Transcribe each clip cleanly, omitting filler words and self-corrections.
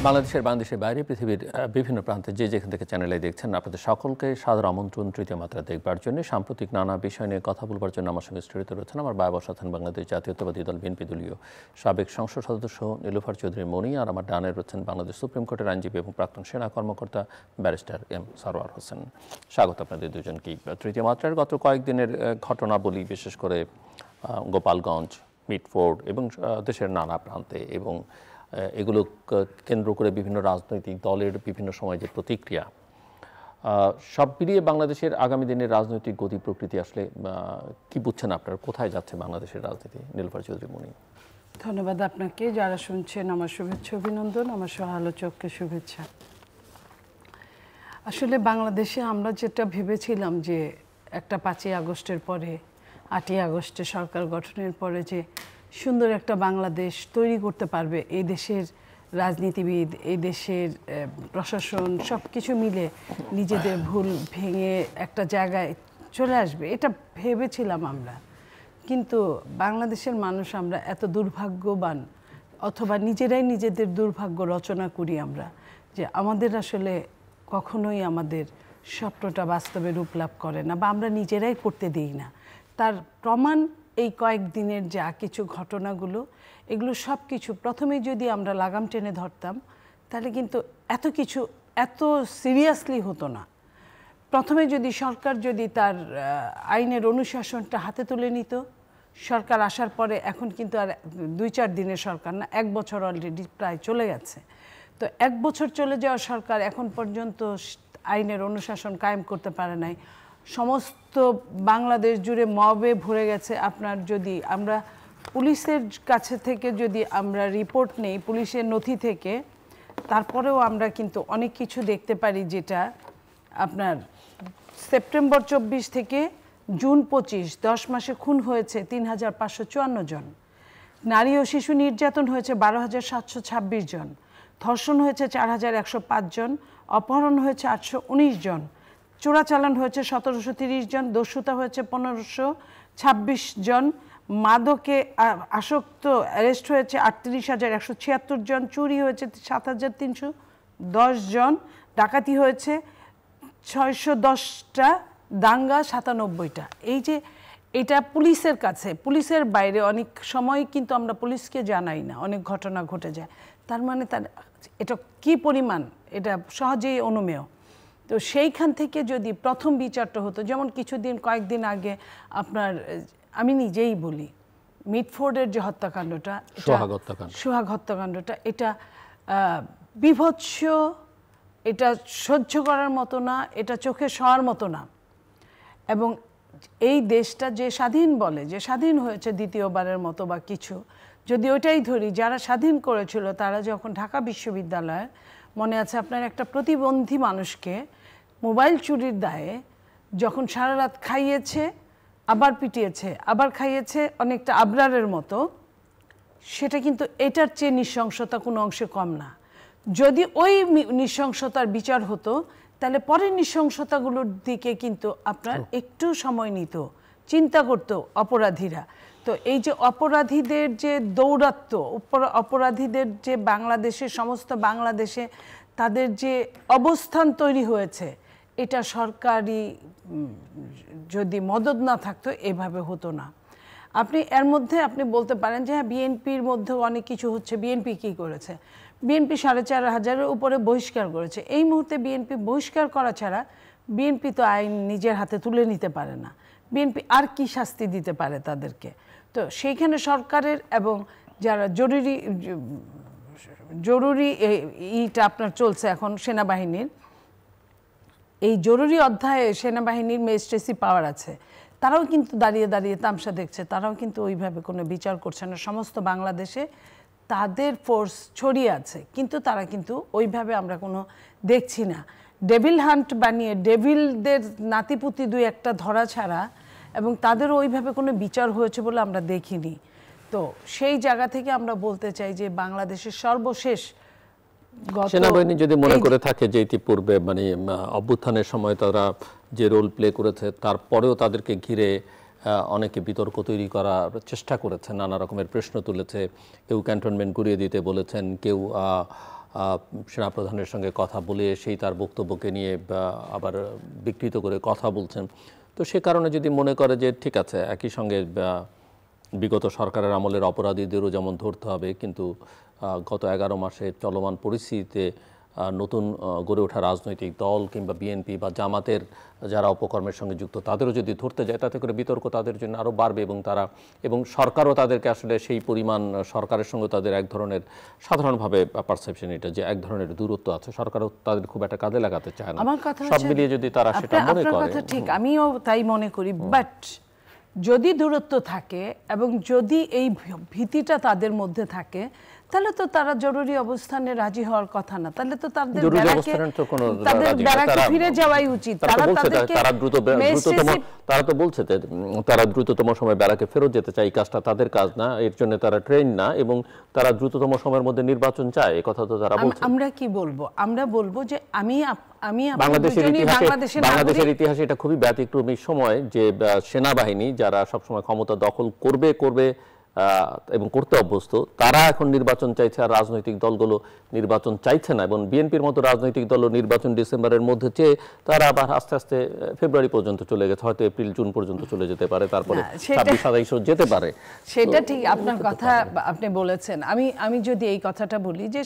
বাংলাদেশের বাইরে পৃথিবীর বিভিন্ন প্রান্তে যে যেখান থেকে চ্যানেলে দেখছেন আপনাদের সকলকে সাদর আমন্ত্রণ তৃতীয় মাত্রা দেখবার জন্য। সাম্প্রতিক নানা বিষয় নিয়ে কথা বলবার জন্য আমার সঙ্গে স্টুডিওতে রয়েছেন আমার বাবা সাথেন বাংলাদেশ জাতীয়তাবাদী দল বিএনপি দলীয় সাবেক সংসদ সদস্য নীলুফার চৌধুরী মনি, আর আমার ডানে রয়েছেন বাংলাদেশ সুপ্রিম কোর্টের আইনজীবী এবং প্রাক্তন সেনা কর্মকর্তা ব্যারিস্টার এম সরওয়ার হোসেন। স্বাগত আপনাদের দুজনকেই। তৃতীয় মাত্রার গত কয়েকদিনের ঘটনাবলী, বিশেষ করে গোপালগঞ্জ, মিটফোর্ড এবং দেশের নানা প্রান্তে, এবং এগুলো কেন্দ্র করে বিভিন্ন রাজনৈতিক দলের বিভিন্ন সময় যে প্রতিক্রিয়া, সব মিলিয়ে বাংলাদেশের আগামী দিনের রাজনৈতিক গতি প্রকৃতি আসলে কি বুঝছেন আপনারা? কোথায় যাচ্ছে বাংলাদেশের রাজনীতি? নীলুফার চৌধুরী মনি। ধন্যবাদ আপনাকে। যারা শুনছেন আমার শুভেচ্ছা অভিনন্দন, আমার সহ আলোচককে শুভেচ্ছা। আসলে বাংলাদেশে আমরা যেটা ভেবেছিলাম যে একটা 5ই আগস্টের পরে, 8ই আগস্টে সরকার গঠনের পরে যে সুন্দর একটা বাংলাদেশ তৈরি করতে পারবে এই দেশের রাজনীতিবিদ, এই দেশের প্রশাসন, সব কিছু মিলে নিজেদের ভুল ভেঙে একটা জায়গায় চলে আসবে, এটা ভেবেছিলাম আমরা। কিন্তু বাংলাদেশের মানুষ আমরা এত দুর্ভাগ্যবান, অথবা নিজেরাই নিজেদের দুর্ভাগ্য রচনা করি আমরা, যে আমাদের আসলে কখনোই আমাদের স্বপ্নটা বাস্তবে রূপ লাভ করে না, বা আমরা নিজেরাই করতে দিই না। তার প্রমাণ এই কয়েকদিনের যা কিছু ঘটনাগুলো, এগুলো সব কিছু প্রথমেই যদি আমরা লাগাম টেনে ধরতাম তাহলে কিন্তু এত কিছু এত সিরিয়াসলি হতো না। প্রথমে যদি সরকার যদি তার আইনের অনুশাসনটা হাতে তুলে নিত, সরকার আসার পরে এখন কিন্তু আর 2-4 দিনের সরকার না, 1 বছর অলরেডি প্রায় চলে গেছে। তো 1 বছর চলে যাওয়া সরকার এখন পর্যন্ত আইনের অনুশাসন কায়েম করতে পারে নাই। সমস্ত বাংলাদেশ জুড়ে মবে ভরে গেছে। আপনার যদি আমরা পুলিশের কাছে থেকে যদি আমরা রিপোর্ট নেই, পুলিশের নথি থেকে, তারপরেও আমরা কিন্তু অনেক কিছু দেখতে পারি, যেটা আপনার সেপ্টেম্বর 24 থেকে জুন 25, 10 মাসে খুন হয়েছে 3554 জন, নারী ও শিশু নির্যাতন হয়েছে 12726 জন, ধর্ষণ হয়েছে 4105 জন, অপহরণ হয়েছে 819 জন, চোরাচালান হয়েছে 1730 জন, দস্যুতা হয়েছে 1526 জন, মাদকে আসক্ত অ্যারেস্ট হয়েছে 38,176 জন, চুরি হয়েছে 7,310 জন, ডাকাতি হয়েছে 610টা, দাঙ্গা 97টা। এই যে এটা পুলিশের কাছে, পুলিশের বাইরে অনেক সময় কিন্তু আমরা পুলিশকে জানাই না, অনেক ঘটনা ঘটে যায়। তার মানে এটা কি পরিমাণ, এটা সহজেই অনুমেয়। তো সেইখান থেকে যদি প্রথম বিচারটা হতো, যেমন কয়েকদিন আগে আপনার, আমি নিজেই বলি, মিটফোর্ডের যে হত্যাকাণ্ডটা, সোহাগ হত্যাকাণ্ডটা, এটা বিভৎস, এটা সহ্য করার মতো না, এটা চোখে শোয়ার মতো না। এবং এই দেশটা যে স্বাধীন বলে, যে স্বাধীন হয়েছে দ্বিতীয়বারের মতো বা কিছু, যদি ওইটাই ধরি, যারা স্বাধীন করেছিল তারা যখন ঢাকা বিশ্ববিদ্যালয়ে, মনে আছে আপনার, একটা প্রতিবন্ধী মানুষকে মোবাইল চুরির দায়ে যখন সারা রাত খাইয়েছে, আবার পিটিয়েছে, আবার খাইয়েছে, অনেকটা আবরারের মতো, সেটা কিন্তু এটার চেয়ে নৃশংসতা কোনো অংশে কম না। যদি ওই নৃশংসতার বিচার হতো, তাহলে পরের নৃশংসতাগুলোর দিকে কিন্তু আপনার একটু সময় নিত, চিন্তা করতো অপরাধীরা। তো এই যে অপরাধীদের যে দৌরাত্ম্য, অপরাধীদের যে বাংলাদেশে, সমস্ত বাংলাদেশে তাদের যে অবস্থান তৈরি হয়েছে, এটা সরকারি যদি মদত না থাকতো এভাবে হতো না। আপনি এর মধ্যে আপনি বলতে পারেন যে হ্যাঁ, বিএনপির মধ্যেও অনেক কিছু হচ্ছে। বিএনপি কী করেছে? বিএনপি 4,500-এর উপরে বহিষ্কার করেছে। এই মুহূর্তে বিএনপি বহিষ্কার করা ছাড়া বিএনপি তো আইন নিজের হাতে তুলে নিতে পারে না। বিএনপি আর কি শাস্তি দিতে পারে তাদেরকে? তো সেইখানে সরকারের এবং যারা জরুরি ইটা আপনার চলছে এখন সেনাবাহিনীর, এই জরুরি অধ্যায়ে সেনাবাহিনীর ম্যাজিস্ট্রেসি পাওয়ার আছে, তারাও কিন্তু দাঁড়িয়ে দাঁড়িয়ে তামসা দেখছে, তারাও কিন্তু ওইভাবে কোনো বিচার করছে না। সমস্ত বাংলাদেশে তাদের ফোর্স ছড়িয়ে আছে, কিন্তু তারা কিন্তু ওইভাবে আমরা কোনো দেখছি না। ডেভিল হান্ট বানিয়ে ডেভিলদের নাতিপুতি 2-1টা ধরা ছাড়া, এবং তাদেরও ওইভাবে কোনো বিচার হয়েছে বলে আমরা দেখিনি। তো সেই জায়গা থেকে আমরা বলতে চাই যে বাংলাদেশের সর্বশেষ সেনাবাহিনী যদি মনে করে থাকে যে ইতিপূর্বে মানে অভ্যুত্থানের সময় তারা যে রোল প্লে করেছে, তারপরেও তাদেরকে ঘিরে অনেকে বিতর্ক তৈরি করার চেষ্টা করেছে, নানা রকমের প্রশ্ন তুলেছে, কেউ ক্যান্টনমেন্ট ঘুরিয়ে দিতে বলেছেন, কেউ সেনাপ্রধানের সঙ্গে কথা বলে সেই তার বক্তব্যকে নিয়ে আবার বিকৃত করে কথা বলছেন। তো সে কারণে যদি মনে করে যে ঠিক আছে, একই সঙ্গে বিগত সরকারের আমলের অপরাধীদেরও যেমন ধরতে হবে, কিন্তু গত 11 মাসে চলমান পরিস্থিতিতে নতুন গড়ে ওঠা রাজনৈতিক দল কিংবা বিএনপি বা জামাতের যারা অপকর্মের সঙ্গে যুক্ত তাদেরও যদি ধরতে যায়, তাতে করে বিতর্ক তাদের জন্য আরও বাড়বে এবং সরকারও তাদেরকে আসলে সেই পরিমাণ, সরকারের সঙ্গে তাদের এক ধরনের সাধারণভাবে পারসেপশন এটা যে এক ধরনের দূরত্ব আছে, সরকারও তাদের খুব একটা কাজে লাগাতে চায় না। সব মিলিয়ে যদি তারা সেটা মনে করে, ঠিক আমিও তাই মনে করি। বাট যদি দূরত্ব থাকে এবং যদি এই ভীতিটা তাদের মধ্যে থাকে, তাহলে তো তারা জরুরি অবস্থানে রাজি হওয়ার কথা না। তাহলে তো তাদের ব্যারাকে ফিরে যাওয়াই উচিত। তারা তো বলছে তারা দ্রুততম সময় ব্যারাকে ফেরত যেতে চায়। এই কাজটা তাদের কাজ না, এর জন্য তারা ট্রেন না, এবং তারা দ্রুততম সময়ের মধ্যে নির্বাচন চায়। এই কথা তো তারা বলছে। আমরা কি বলবো? আমরা বলবো যে আমি বাংলাদেশের ইতিহাসে এটা খুবই ব্যতিক্রমী সময় যে সেনাবাহিনী যারা সবসময় ক্ষমতা দখল করবে এবং করতে অভ্যস্ত, তারা এখন নির্বাচন চাইছে, আর রাজনৈতিক দলগুলো নির্বাচন চাইছে না। এবং বিএনপির মতো রাজনৈতিক দল নির্বাচন ডিসেম্বরের মধ্যে চেয়ে তারা আবার আস্তে আস্তে ফেব্রুয়ারি পর্যন্ত চলে গেছে, হয়তো এপ্রিল জুন পর্যন্ত চলে যেতে পারে, তারপরে 26-27 যেতে পারে। সেটা ঠিক, আপনার কথা আপনি বলেছেন। আমি যদি এই কথাটা বলি যে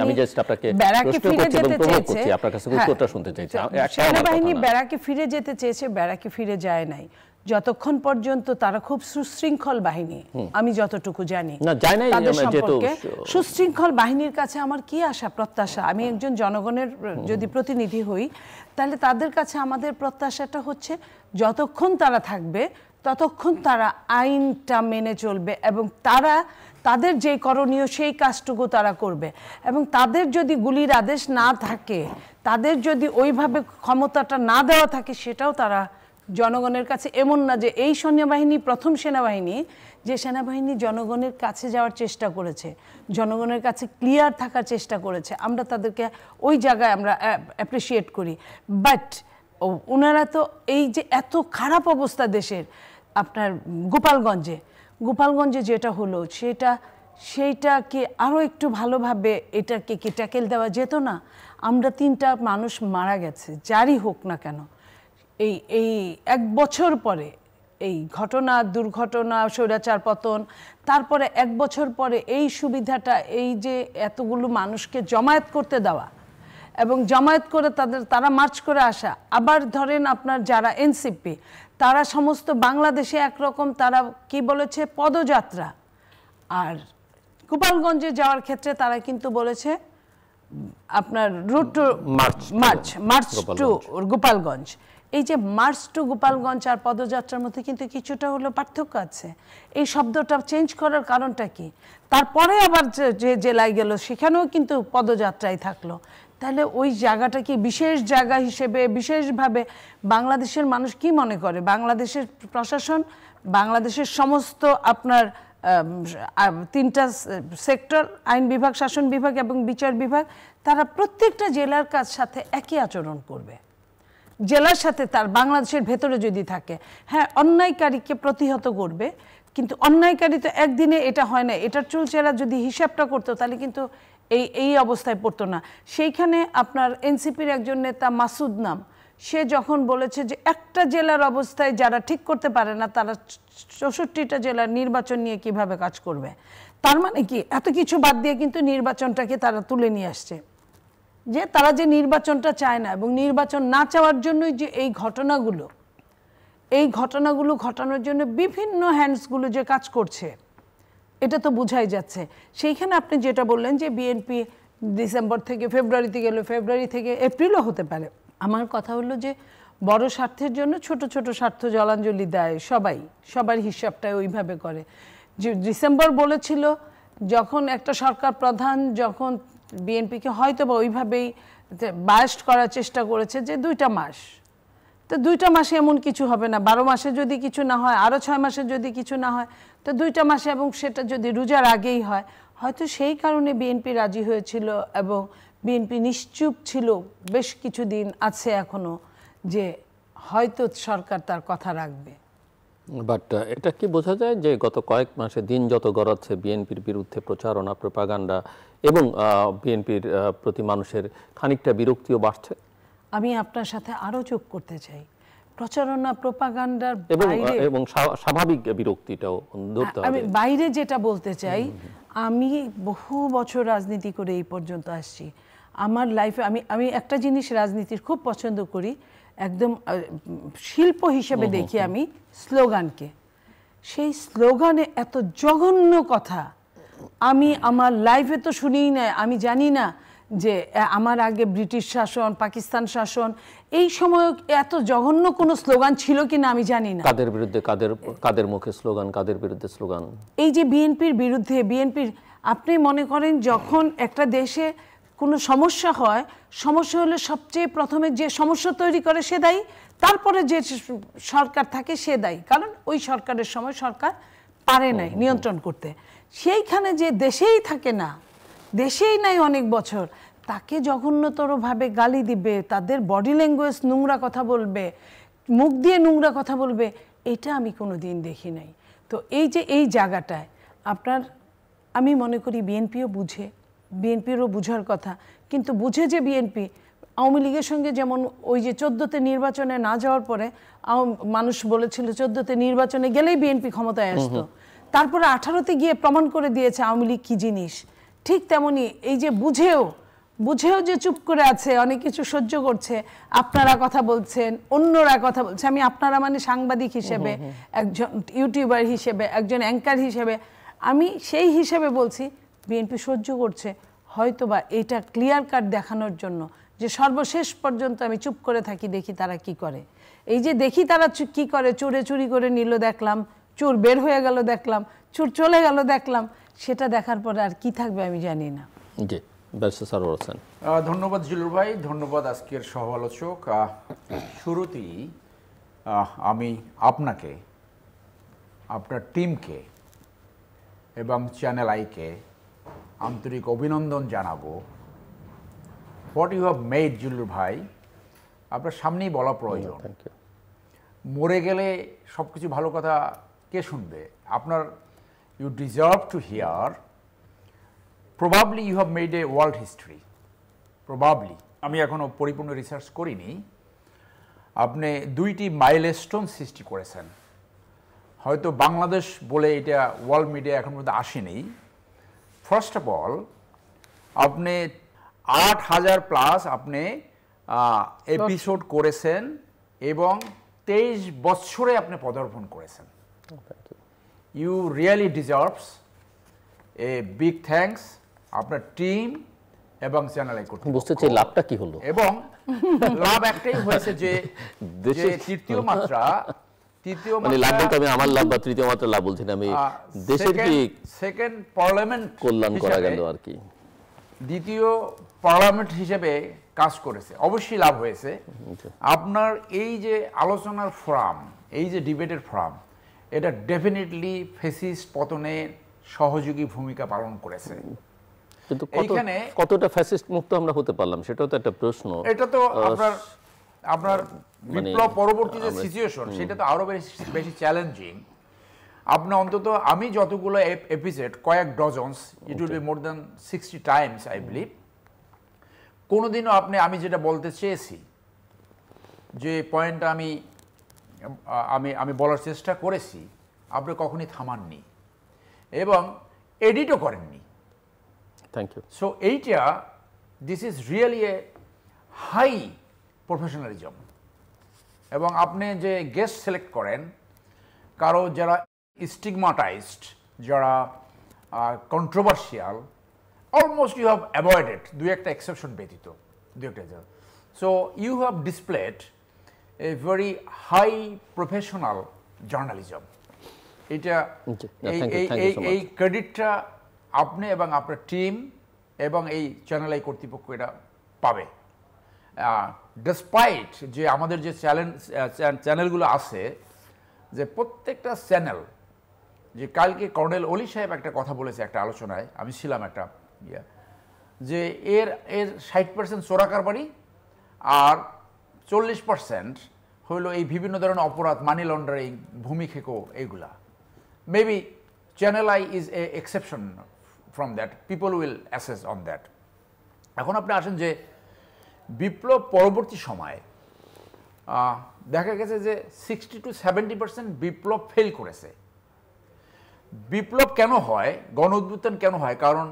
আমি জাস্ট আপনাকে ব্যারাকে ফিরে যেতে চেয়েছে, আপনার কাছে উত্তরটা শুনতে চাইছি। সেনাবাহিনী ব্যারাকে ফিরে যেতে চেয়েছে, ব্যারাকে ফিরে যায় নাই যতক্ষণ পর্যন্ত তারা খুব সুশৃঙ্খল বাহিনী, আমি যতটুকু জানি তাদের সম্পর্কে। সুশৃঙ্খল বাহিনীর কাছে আমার কি আশা প্রত্যাশা? আমি একজন জনগণের যদি প্রতিনিধি হই, তাহলে তাদের কাছে আমাদের প্রত্যাশাটা হচ্ছে যতক্ষণ তারা থাকবে ততক্ষণ তারা আইনটা মেনে চলবে, এবং তাদের যে করণীয় সেই কাজটুকু তারা করবে। এবং তাদের যদি গুলির আদেশ না থাকে, তাদের যদি ওইভাবে ক্ষমতাটা না দেওয়া থাকে, সেটাও তারা জনগণের কাছে, এমন না যে এই সেনাবাহিনী প্রথম সেনাবাহিনী যে সেনাবাহিনী জনগণের কাছে যাওয়ার চেষ্টা করেছে, জনগণের কাছে ক্লিয়ার থাকার চেষ্টা করেছে। আমরা তাদেরকে ওই জায়গায় আমরা অ্যাপ্রিসিয়েট করি। বাট ওনারা তো এই যে এত খারাপ অবস্থা দেশের, আপনার গোপালগঞ্জে যেটা হলো, সেইটাকে আরও একটু ভালোভাবে এটাকে কি ট্যাকেল দেওয়া যেত না? আমরা 3টা মানুষ মারা গেছে, যারই হোক না কেন। এই 1 বছর পরে এই দুর্ঘটনা, স্বৈরাচার পতন, তারপরে 1 বছর পরে এই সুবিধাটা, এই যে এতগুলো মানুষকে জমায়েত করতে দেওয়া এবং জমায়েত করে তারা মার্চ করে আসা। আবার ধরেন আপনার যারা এনসিপি, তারা সমস্ত বাংলাদেশে একরকম, তারা কি বলেছে পদযাত্রা, আর গোপালগঞ্জে যাওয়ার ক্ষেত্রে তারা কিন্তু বলেছে আপনার route to march to Gopalganj. এই যে মার্চ টু গোপালগঞ্জ আর পদযাত্রার মধ্যে কিন্তু কিছুটা হলো পার্থক্য আছে। এই শব্দটা চেঞ্জ করার কারণটা কি? তারপরে আবার যে জেলায় গেল সেখানেও কিন্তু পদযাত্রায় থাকলো। তাহলে ওই জায়গাটা কি বিশেষ জায়গা হিসেবে বিশেষভাবে বাংলাদেশের মানুষ কি মনে করে? বাংলাদেশের প্রশাসন, বাংলাদেশের সমস্ত আপনার 3টা সেক্টর, আইন বিভাগ, শাসন বিভাগ এবং বিচার বিভাগ, তারা প্রত্যেকটা জেলার সাথে একই আচরণ করবে। জেলার সাথে তার বাংলাদেশের ভেতরে যদি থাকে, হ্যাঁ অন্যায়কারীকে প্রতিহত করবে, কিন্তু অন্যায়কারী তো একদিনে এটা হয় না। এটার চুলচেরা যদি হিসাবটা করতো তাহলে কিন্তু এই অবস্থায় পড়তো না। সেইখানে আপনার এনসিপির একজন নেতা মাসুদ নাম, সে যখন বলেছে যে একটা জেলার অবস্থায় যারা ঠিক করতে পারে না, তারা 64টা জেলার নির্বাচন নিয়ে কিভাবে কাজ করবে, তার মানে কি এত কিছু বাদ দিয়ে কিন্তু নির্বাচনটাকে তারা তুলে নিয়ে আসছে। যে তারা যে নির্বাচনটা চায় না, এবং নির্বাচন না চাওয়ার জন্যই যে এই ঘটনাগুলো ঘটানোর জন্য বিভিন্ন হ্যান্ডসগুলো যে কাজ করছে, এটা তো বোঝাই যাচ্ছে। সেইখানে আপনি যেটা বললেন যে বিএনপি ডিসেম্বর থেকে ফেব্রুয়ারিতে গেল, ফেব্রুয়ারি থেকে এপ্রিলও হতে পারে। আমার কথা হলো যে বড় স্বার্থের জন্য ছোট ছোট স্বার্থ জলাঞ্জলি দেয় সবার হিসাবটা ওইভাবে করে। যে ডিসেম্বর বলেছিল, যখন একটা সরকার প্রধান যখন বিএনপিকে হয়তো বা ওইভাবেই বায়াস্ট করার চেষ্টা করেছে যে 2টা মাস, তো 2টা মাসে এমন কিছু হবে না, 12 মাসে যদি কিছু না হয়, আরও 6 মাসে যদি কিছু না হয়, তো 2টা মাসে, এবং সেটা যদি রোজার আগেই হয়, হয়তো সেই কারণে বিএনপি রাজি হয়েছিল। এবং বিএনপি নিশ্চুপ ছিল বেশ কিছুদিন আছে এখনো, যে হয়তো সরকার তার কথা রাখবে। বাট এটা কি বোঝা যায় যে গত কয়েক মাসে দিন যত গড়াচ্ছে বিএনপির বিরুদ্ধে প্রচারণা প্রপাগান্ডা এবং বিএনপির প্রতি মানুষের খানিকটা বিরক্তিও বাড়ছে? আমি আপনার সাথে আরো যোগ করতে চাই, প্রচারণা প্রপাগান্ডার এবং বাইরে এবং স্বাভাবিক বিরক্তিটাও ধরতে আমি হবে। বাইরে যেটা বলতে চাই, আমি বহু বছর রাজনীতি করে এই পর্যন্ত আসছি। আমার লাইফে আমি আমি একটা জিনিস রাজনীতির খুব পছন্দ করি, একদম শিল্প হিসেবে দেখি আমি স্লোগানকে। সেই স্লোগানে এত জঘন্য কথা আমি আমার লাইফে তো শুনিই না। আমি জানি না যে আমার আগে ব্রিটিশ শাসন, পাকিস্তান শাসন, এই সময় এত জঘন্য কোনো স্লোগান ছিল কিনা আমি জানি না। কাদের বিরুদ্ধে কাদের মুখে স্লোগান, কাদের বিরুদ্ধে স্লোগান? এই যে বিএনপির বিরুদ্ধে, বিএনপির, আপনি মনে করেন যখন একটা দেশে কোনো সমস্যা হয়, সমস্যা হলে সবচেয়ে প্রথমে যে সমস্যা তৈরি করে সে দায়ী, তারপরে যে সরকার থাকে সে দায়ী, কারণ ওই সরকারের সময় সরকার পারে নাই নিয়ন্ত্রণ করতে। সেইখানে যে দেশেই থাকে না, দেশেই নাই অনেক বছর, তাকে জঘন্যতরভাবে গালি দিবে, তাদের বডি ল্যাঙ্গুয়েজ নোংরা কথা বলবে, মুখ দিয়ে নোংরা কথা বলবে, এটা আমি কোনো দিন দেখি নাই। তো এই যে এই জায়গাটায় আপনার, আমি মনে করি বিএনপিও বুঝে, বিএনপিরও বুঝার কথা, কিন্তু বুঝে যে বিএনপি আওয়ামী লীগের সঙ্গে যেমন ওই যে 14তে নির্বাচনে না যাওয়ার পরে মানুষ বলেছিল 14তে নির্বাচনে গেলেই বিএনপি ক্ষমতায় আসতো, তারপরে 18তে গিয়ে প্রমাণ করে দিয়েছে আওয়ামী লীগ কী জিনিস। ঠিক তেমনি এই যে বুঝেও যে চুপ করে আছে, অনেক কিছু সহ্য করছে, আপনারা কথা বলছেন, অন্যরা কথা বলছে, আমি আপনারা মানে সাংবাদিক হিসেবে, একজন ইউটিউবার হিসেবে, একজন অ্যাঙ্কার হিসেবে, আমি সেই হিসেবে বলছি বিএনপি সহ্য করছে হয়তোবা এটা ক্লিয়ার কাট দেখানোর জন্য যে সর্বশেষ পর্যন্ত আমি চুপ করে থাকি, দেখি তারা কি করে। এই যে দেখি তারা কি করে, চুরি করে নিল দেখলাম, চোর বের হয়ে গেল দেখলাম, চোর চলে গেল দেখলাম, সেটা দেখার পরে আর কি থাকবে আমি জানি না। জি, ব্যারিস্টার সারোয়ার হোসেন। ধন্যবাদ জিলুর ভাই, ধন্যবাদ আজকের সহ-আলোচক। শুরুতেই আমি আপনাকে, আপনার টিমকে এবং চ্যানেল আইকে আন্তরিক অভিনন্দন জানাবো। What you have made Zillur ভাই, আপনার সামনেই বলা প্রয়োজন। Thank you. মরে গেলে সব কিছু ভালো কথা কে শুনবে? আপনার, you deserve to hear, probably you have made a world history, probably. আমি এখনও পরিপূর্ণ রিসার্চ করিনি। আপনি 2টি মাইলস্টোন সৃষ্টি করেছেন, হয়তো বাংলাদেশ বলে এটা ওয়ার্ল্ড মিডিয়া এখন পর্যন্ত আসেনি। ফার্স্ট অফ অল, আপনি 8,000+ আপনি এপিসোড করেছেন এবং 23 বছরে আপনি পদার্পণ করেছেন। You really deserves a big thanks, আপনার টিম এবং চ্যানেল আই কর্তৃপক্ষ। বুঝতে চাই লাভটা কি হলো? এবং লাভ একটাই হয়েছে যে তৃতীয় মাত্রা, মানে লাভ বলতে আমি আমার লাভ বা তৃতীয় মাত্রা লাভ বলছি না, আমি দেশের কি সেকেন্ড পার্লামেন্ট কল্যাণ করা গেল আর কি, দ্বিতীয় পার্লামেন্ট হিসেবে কাজ করেছে, অবশ্যই লাভ হয়েছে। আপনার এই যে আলোচনার ফোরাম, এই যে ডিবেটের ফোরাম, এটা ডেফিনেটলি ফ্যাসিস্ট পতনে সহযোগী ভূমিকা পালন করেছে। কিন্তু কতটা ফ্যাসিস্ট মুক্ত আমরা হতে পারলাম সেটাও তো একটা প্রশ্ন। এটা তো আপনার বিপ্লব পরবর্তী যে সিচুয়েশন, সেটা তো আরো বেশি চ্যালেঞ্জিং। আপনি অন্তত, আমি যতগুলো এপিসোড, কয়েক dozens, it will be more than 60 Times I believe, কোনোদিনও আমি যেটা বলতে চেয়েছি, যে পয়েন্টটা আমি বলার চেষ্টা করেছি, আপনি কখনই থামাননি এবং এডিটও করেননি। Thank you. সো এইটা, this is really a high professionalism. এবং আপনি যে গেস্ট সিলেক্ট করেন, কারো যারা স্টিগমাটাইজড, যারা controversial, almost you have avoided, 2-1 exception ব্যতীত, 2-1। So you have displayed a very high professional journalism. এটা এই ক্রেডিটটা আপনি এবং আপনার টিম এবং এই চ্যানেল আই কর্তৃপক্ষ এটা পাবে। ডেসপাইট যে আমাদের যে চ্যানেলগুলো আছে, যে প্রত্যেকটা চ্যানেল, যে কালকে কর্নেল অলি সাহেব একটা কথা বলেছে একটা আলোচনায়, আমি ছিলাম একটা যে এর 60% চোরা কারবারি আর 40% হইলো এই বিভিন্ন ধরনের অপরাধ, মানি লন্ডারিং, ভূমি খেকো, এইগুলা। Maybe Channel i is a exception from that, people will assess on that. এখন আপনি আসেন যে বিপ্লব পরবর্তী সময়ে দেখা গেছে যে 60 to 70% বিপ্লব ফেল করেছে। বিপ্লব কেন হয়, গণ অভ্যুত্থান কেন হয়? কারণ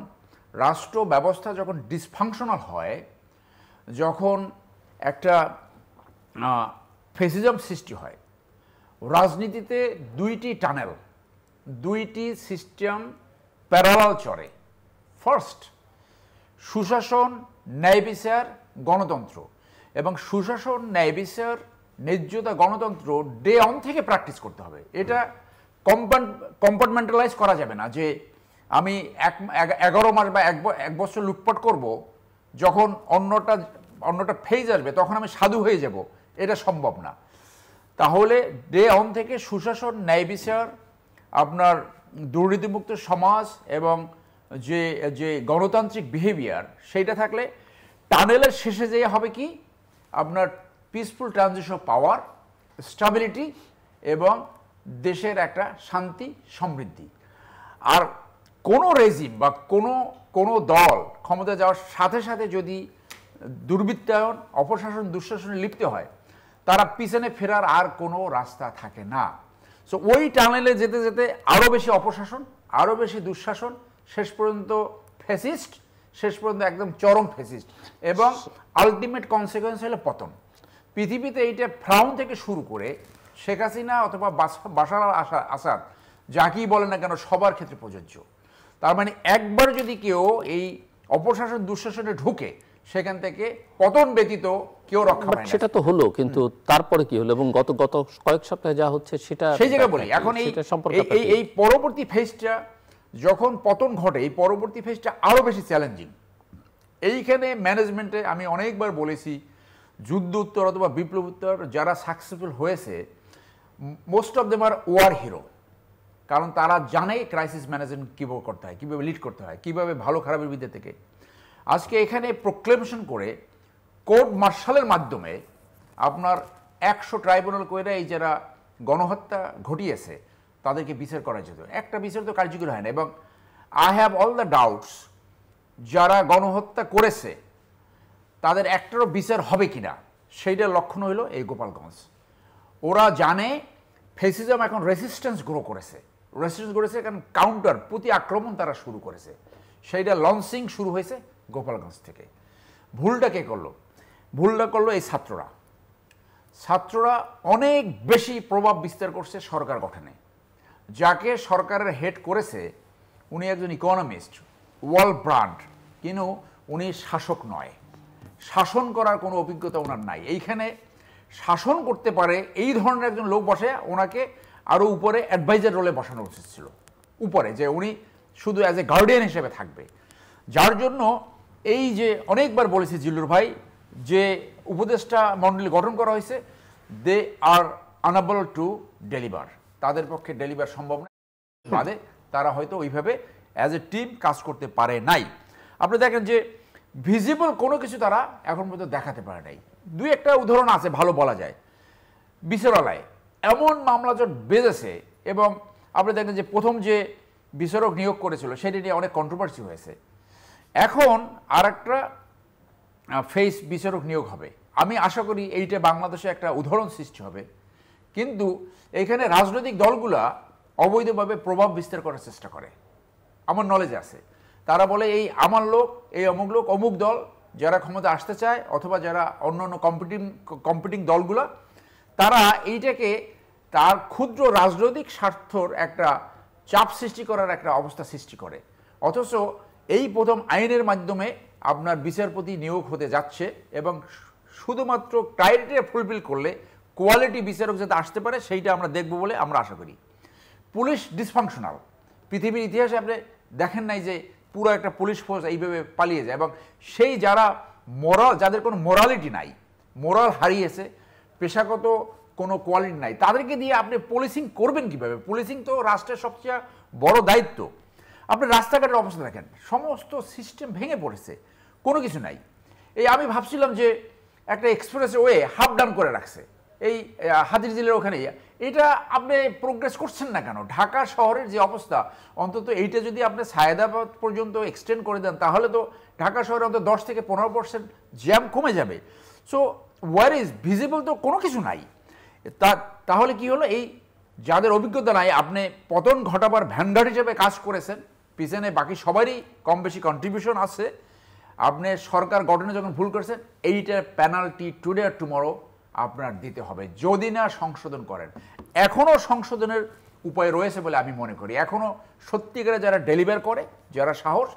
রাষ্ট্র ব্যবস্থা যখন ডিসফাংশনাল হয়, যখন একটা ফেসিজম সৃষ্টি হয়, রাজনীতিতে দুইটি টানেল, দুইটি সিস্টেম প্যারালাল চড়ে। ফার্স্ট, সুশাসন, ন্যায় বিচার, গণতন্ত্র। এবং সুশাসন, ন্যায় বিচার, ন্যায্যতা, গণতন্ত্র ডে অন থেকে প্র্যাকটিস করতে হবে। এটা কম্পার্টমেন্টালাইজ করা যাবে না যে আমি 11 মাস বা এক বছর লুটপাট করব, যখন অন্যটা ফেজ আসবে তখন আমি সাধু হয়ে যাব, এটা সম্ভব না। তাহলে ডে অন থেকে সুশাসন, ন্যায় বিচার, আপনার দুর্নীতিমুক্ত সমাজ এবং যে গণতান্ত্রিক বিহেভিয়ার, সেইটা থাকলে টানেলের শেষে যেয়ে হবে কি আপনার পিসফুল ট্রানজিশন পাওয়ার, স্টেবিলিটি এবং দেশের একটা শান্তি, সমৃদ্ধি। আর কোনো রেজিম বা কোনো দল ক্ষমতা যাওয়ার সাথে সাথে যদি দুর্বৃত্তায়ন, অপশাসন, দুঃশাসনে লিপ্ত হয়, তারা পিছনে ফেরার আর কোনো রাস্তা থাকে না। সো ওই টানেলে যেতে যেতে আরও বেশি অপশাসন, আরও বেশি দুঃশাসন, শেষ পর্যন্ত ফ্যাসিস্ট, শেষ পর্যন্ত একদম চরম ফ্যাসিস্ট, এবং আলটিমেট কনসিকুয়েন্স হলো পতন। পৃথিবীতে এইটা ফ্রাউন থেকে শুরু করে শেখ হাসিনা অথবা বাশার আল আসাদ, যাকেই বলে না কেন, সবার ক্ষেত্রে প্রযোজ্য। তার মানে একবার যদি কেউ এই অপশাসন, দুঃশাসনে ঢুকে, সেখান থেকে পতন ব্যতীত কেউ রক্ষা পায় না। সেটা তো হলো, কিন্তু তারপরে কি হলো এবং গত কয়েক সপ্তাহে যা হচ্ছে সেটা সেই জায়গায় বলি। এখন এই পরবর্তী ফেজটা যখন পতন ঘটে, এই পরবর্তী ফেজটা আরও বেশি চ্যালেঞ্জিং। এইখানে ম্যানেজমেন্টে আমি অনেকবার বলেছি, যুদ্ধ উত্তর অথবা বিপ্লব উত্তর যারা সাকসেসফুল হয়েছে, most of them are war hero. কারণ তারা জানে ক্রাইসিস ম্যানেজমেন্ট কীভাবে করতে হয়, কীভাবে লিড করতে হয়, কীভাবে ভালো খারাপের বিরুদ্ধে থেকে। আজকে এখানে প্রোক্লেমেশন করে কোর্ট মার্শালের মাধ্যমে আপনার 100 ট্রাইব্যুনাল করে এই যারা গণহত্যা ঘটিয়েছে তাদেরকে বিচার করা যেত। একটা বিচার তো কার্যকরী হয় না। এবং I have all the doubts, যারা গণহত্যা করেছে তাদের একটারও বিচার হবে কিনা, সেইটার লক্ষণ হইল এই গোপালগঞ্জ। ওরা জানে ফেসিজম এখন রেসিস্ট্যান্স গ্রো করেছে, কারণ কাউন্টার, প্রতি আক্রমণ তারা শুরু করেছে। সেইটা লঞ্চিং শুরু হয়েছে গোপালগঞ্জ থেকে। ভুলটা কে করলো? ভুলটা করলো এই ছাত্ররা অনেক বেশি প্রভাব বিস্তার করছে সরকার গঠনে। যাকে সরকারের হেড করেছে উনি একজন ইকোনমিস্ট, ওয়ার্ল্ড ব্র্যান্ড, কিন্তু উনি শাসক নয়। শাসন করার কোনো অভিজ্ঞতা ওনার নাই। এইখানে শাসন করতে পারে এই ধরনের একজন লোক বসে, ওনাকে আরও উপরে অ্যাডভাইজার রোলে বসানো উচিত ছিল, উপরে, যে উনি শুধু অ্যাজ এ গার্ডিয়ান হিসেবে থাকবে। যার জন্য এই যে অনেকবার বলেছি জিল্লুর ভাই, যে উপদেষ্টা মণ্ডলী গঠন করা হয়েছে, দে আর আনএবল টু ডেলিভার, তাদের পক্ষে ডেলিভার সম্ভব নয়। বাদে তারা হয়তো ওইভাবে অ্যাজ এ টিম কাজ করতে পারে নাই। আপনি দেখেন যে ভিজিবল কোনো কিছু তারা এখন পর্যন্ত দেখাতে পারে নাই। দুই একটা উদাহরণ আছে ভালো বলা যায়। বিচারালয় এমন মামলা জট বেঁধেছে, এবং আপনি দেখেন যে প্রথম যে বিচারক নিয়োগ করেছিল সেটি নিয়ে অনেক কন্ট্রোভার্সি হয়েছে। এখন আর একটা ফেস বিচারক নিয়োগ হবে। আমি আশা করি এইটা বাংলাদেশে একটা উদাহরণ সৃষ্টি হবে। কিন্তু এইখানে রাজনৈতিক দলগুলা অবৈধভাবে প্রভাব বিস্তার করার চেষ্টা করে, আমার নলেজে আছে। তারা বলে এই আমার লোক, এই অমুক লোক, অমুক দল যারা ক্ষমতা আসতে চায়, অথবা যারা অন্য অন্য কম্পিটিং দলগুলা, তারা এইটাকে তার ক্ষুদ্র রাজনৈতিক স্বার্থর একটা চাপ সৃষ্টি করার একটা অবস্থা সৃষ্টি করে। অথচ এই প্রথম আইনের মাধ্যমে আপনার বিচারপতি নিয়োগ হতে যাচ্ছে, এবং শুধুমাত্র ক্রাইটেরিয়া ফুলফিল করলে কোয়ালিটি বিচারক যাতে আসতে পারে সেইটা আমরা দেখব বলে আমরা আশা করি। পুলিশ ডিসফাংশনাল, পৃথিবীর ইতিহাসে আপনি দেখেন নাই যে পুরো একটা পুলিশ ফোর্স এইভাবে পালিয়ে যায়। এবং সেই যারা যাদের কোনো মোরালিটি নাই, মোরাল হারিয়েছে, পেশাগত কোনো কোয়ালিটি নাই, তাদেরকে দিয়ে আপনি পুলিশিং করবেন কিভাবে? পুলিশিং তো রাষ্ট্রের সবচেয়ে বড় দায়িত্ব। আপনি রাস্তাঘাটের অবস্থা দেখেন, সমস্ত সিস্টেম ভেঙে পড়েছে, কোনো কিছু নাই। এই আমি ভাবছিলাম যে একটা এক্সপ্রেস ওয়ে হাফ ডাউন করে রাখছে, এই হাতিরঝিলের ওখানে এটা আপনি প্রোগ্রেস করছেন না কেন? ঢাকা শহরের যে অবস্থা, অন্তত এইটা যদি আপনি সায়েদাবাদ পর্যন্ত এক্সটেন্ড করে দেন তাহলে তো ঢাকা শহরে অন্তত 10 থেকে 15% জ্যাম কমে যাবে। সো ওয়ার ইজ ভিজিবল তো কোনো কিছু নাই। তাহলে কি হলো, এই যাদের অভিজ্ঞতা নাই, আপনি পতন ঘটাবার ভ্যানগার্ড হিসেবে কাজ করেছেন, পিছনে বাকি সবারই কম বেশি কন্ট্রিবিউশন আছে। আপনি সরকার গঠনে যখন ভুল করেছেন, এইটার পেনাল্টি টুডে আর টুমরো আপনার দিতে হবে যদি না সংশোধন করেন। এখনও সংশোধনের উপায় রয়েছে বলে আমি মনে করি। এখনও সত্যিকারে যারা ডেলিভার করে, যারা সাহস,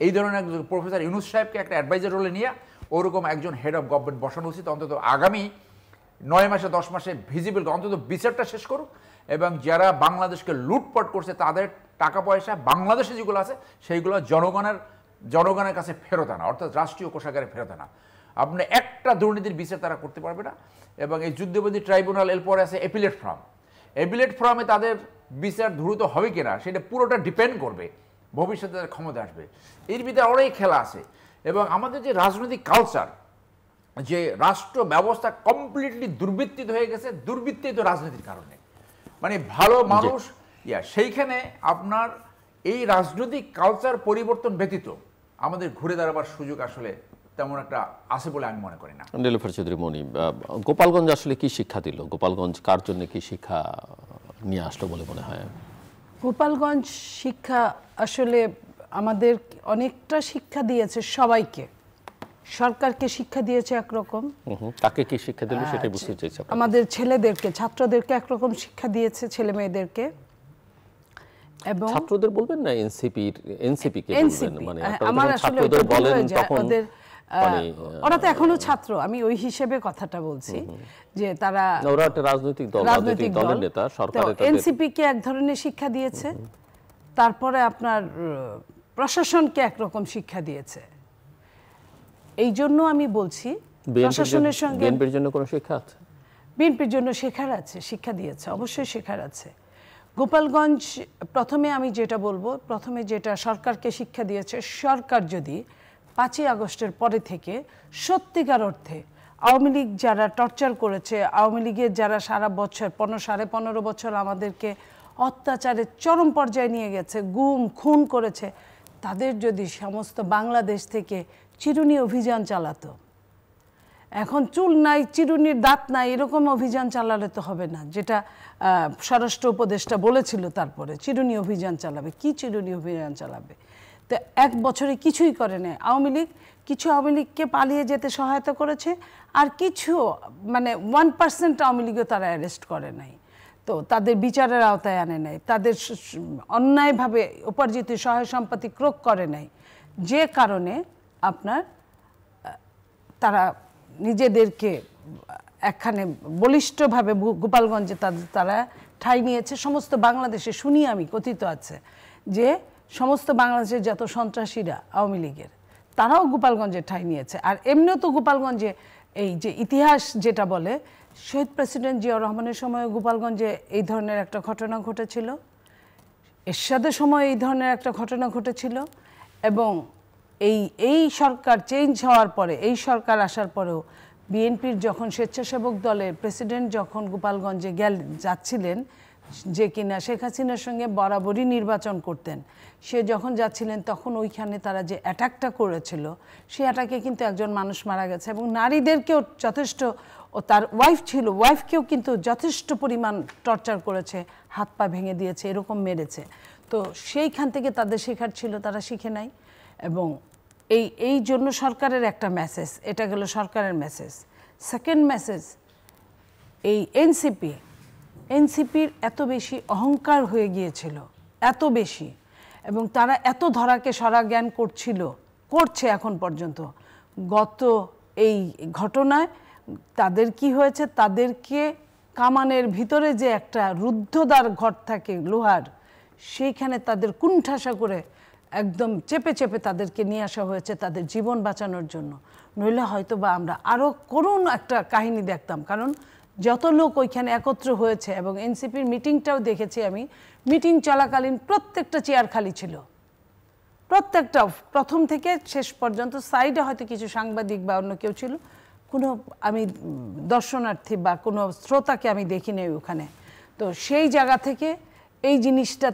এই ধরনের একজন প্রফেসর ইউনুস সাহেবকে একটা অ্যাডভাইজার রোলে নিয়ে ওরকম একজন হেড অফ গভর্নমেন্ট বসানো উচিত। অন্তত আগামী 9 মাসে 10 মাসে ভিজিবল অন্তত বিচারটা শেষ করুক, এবং যারা বাংলাদেশকে লুটপাট করছে তাদের টাকা পয়সা বাংলাদেশে যেগুলো আছে সেইগুলো জনগণের কাছে ফেরত আনা, অর্থাৎ রাষ্ট্রীয় কোষাগারে ফেরত আনা। আপনি একটা দুর্নীতির বিচার তারা করতে পারবে না। এবং এই যুদ্ধবন্দী ট্রাইব্যুনাল এরপরে আছে অ্যাপিলেট ফর্ম। অ্যাপিলেট ফর্মে তাদের বিচার দ্রুত হবে কিনা সেটা পুরোটা ডিপেন্ড করবে ভবিষ্যতে তাদের ক্ষমতা আসবে। এর ভিতরে অনেক খেলা আছে। এবং আমাদের যে রাজনৈতিক কালচার, যে রাষ্ট্র ব্যবস্থা কমপ্লিটলি দুর্বৃত্তিত হয়ে গেছে, দুর্বৃত্তিত রাজনীতির কারণে, মানে ভালো মানুষ সেইখানে আপনার এই রাজনৈতিক কালচার পরিবর্তন ব্যতীত আমাদের ঘুরে দাঁড়াবার সুযোগ আসলে তেমন একটা আছে বলে আমি মনে করি না। নীলুফার চৌধুরী মনি, গোপালগঞ্জ আসলে কি শিক্ষা দিল? গোপালগঞ্জ কার জন্য কি শিক্ষা নিয়ে আসলো বলে মনে হয়? গোপালগঞ্জ শিক্ষা আসলে আমাদের অনেকটা শিক্ষা দিয়েছে সবাইকে। সরকারকে শিক্ষা দিয়েছে একরকম, তাকে কি শিক্ষা দিল সেটাই বুঝতে চাইছি। আমাদের ছেলেদেরকে, ছাত্রদেরকে একরকম শিক্ষা দিয়েছে, ছেলে মেয়েদেরকে। এবং ছাত্রদের বলবেন না এনসিপি কে বলবেন? মানে আমার আসলে ছাত্রদের বলেন তখন ওরা তো এখনো ছাত্র, আমি ওই হিসেবে কথাটা বলছি যে তারা ওরা একটা রাজনৈতিক দলের নেতা, সরকারের এনসিপি কে এক ধরনের শিক্ষা দিয়েছে, তারপরে আপনার প্রশাসনকে একরকম শিক্ষা দিয়েছে। এই জন্য আমি বলছি প্রশাসনের সঙ্গে বিএনপির জন্য কোনো শিক্ষা আছে? বিএনপির জন্য শেখার আছে, শিক্ষা দিয়েছে, অবশ্যই শেখার আছে। গোপালগঞ্জ প্রথমে আমি যেটা বলবো, প্রথমে যেটা সরকারকে শিক্ষা দিয়েছে, সরকার যদি 5ই আগস্টের পরে থেকে সত্যিকার অর্থে আওয়ামী লীগ যারা টর্চার করেছে, আওয়ামী লীগের যারা সারা বছর 15.5 বছর আমাদেরকে অত্যাচারের চরম পর্যায়ে নিয়ে গেছে, গুম খুন করেছে, তাদের যদি সমস্ত বাংলাদেশ থেকে চিরুনি অভিযান চালাতো, এখন চুল নাই, চিরুনির দাঁত নাই, এরকম অভিযান চালালে তো হবে না, যেটা স্বরাষ্ট্র উপদেষ্টা বলেছিল। তারপরে চিরুনি অভিযান চালাবে, কি চিরুনি অভিযান চালাবে? তো 1 বছরে কিছুই করে নাই আওয়ামী লীগ। কিছু আওয়ামী লীগকে পালিয়ে যেতে সহায়তা করেছে, আর কিছু মানে 1% আওয়ামী লীগও তারা অ্যারেস্ট করে নাই, তো তাদের বিচারের আওতায় আনে নাই, তাদের অন্যায়ভাবে উপার্জিত সহায় সম্পত্তি ক্রোক করে নাই, যে কারণে আপনার তারা নিজেদেরকে একখানে বলিষ্ঠভাবে গোপালগঞ্জে তারা ঠাঁই নিয়েছে। সমস্ত বাংলাদেশে শুনি আমি, কথিত আছে যে সমস্ত বাংলাদেশের যত সন্ত্রাসীরা আওয়ামী লীগের, তারাও গোপালগঞ্জে ঠাঁই নিয়েছে। আর এমনিও তো গোপালগঞ্জে এই যে ইতিহাস যেটা বলে, শহীদ প্রেসিডেন্ট জিয়াউর রহমানের সময় গোপালগঞ্জে এই ধরনের একটা ঘটনা ঘটেছিল, এরশাদের সময় এই ধরনের একটা ঘটনা ঘটেছিল, এবং এই সরকার চেঞ্জ হওয়ার পরে, এই সরকার আসার পরেও বিএনপির যখন স্বেচ্ছাসেবক দলের প্রেসিডেন্ট যখন গোপালগঞ্জে যাচ্ছিলেন, যে কিনা শেখ হাসিনার সঙ্গে বরাবরই নির্বাচন করতেন, সে যখন যাচ্ছিলেন তখন ওইখানে তারা যে অ্যাটাকটা করেছিল, সেই অ্যাটাকে কিন্তু একজন মানুষ মারা গেছে, এবং নারীদেরকেও যথেষ্ট, ও তার ওয়াইফ ছিল, ওয়াইফকেও কিন্তু যথেষ্ট পরিমাণ টর্চার করেছে, হাত পা ভেঙে দিয়েছে, এরকম মেরেছে। তো সেইখান থেকে তাদের শেখার ছিল, তারা শিখে নাই। এবং এই জন্য সরকারের একটা মেসেজ, এটা গেল সরকারের মেসেজ। সেকেন্ড মেসেজ, এই এনসিপির এত বেশি অহংকার হয়ে গিয়েছিল, এত বেশি, এবং তারা এত ধরাকে সরা জ্ঞান করছে এখন পর্যন্ত। গত এই ঘটনায় তাদের কি হয়েছে, তাদেরকে কামানের ভিতরে যে একটা রুদ্ধদ্বার ঘর থাকে লোহার, সেইখানে তাদের কুণ্ঠাসা করে একদম চেপে চেপে তাদেরকে নিয়ে আসা হয়েছে তাদের জীবন বাঁচানোর জন্য। নইলে হয়তো বা আমরা আরও করুণ একটা কাহিনী দেখতাম, কারণ যত লোক ওইখানে একত্র হয়েছে, এবং এনসিপির মিটিংটাও দেখেছি আমি, মিটিং চলাকালীন প্রত্যেকটা চেয়ার খালি ছিল, প্রত্যেকটা, প্রথম থেকে শেষ পর্যন্ত। সাইডে হয়তো কিছু সাংবাদিক বা অন্য কেউ ছিল, কোনো আমি দর্শনার্থী বা কোনো শ্রোতাকে আমি দেখি নাই ওখানে। তো সেই জায়গা থেকে এই জিনিসটা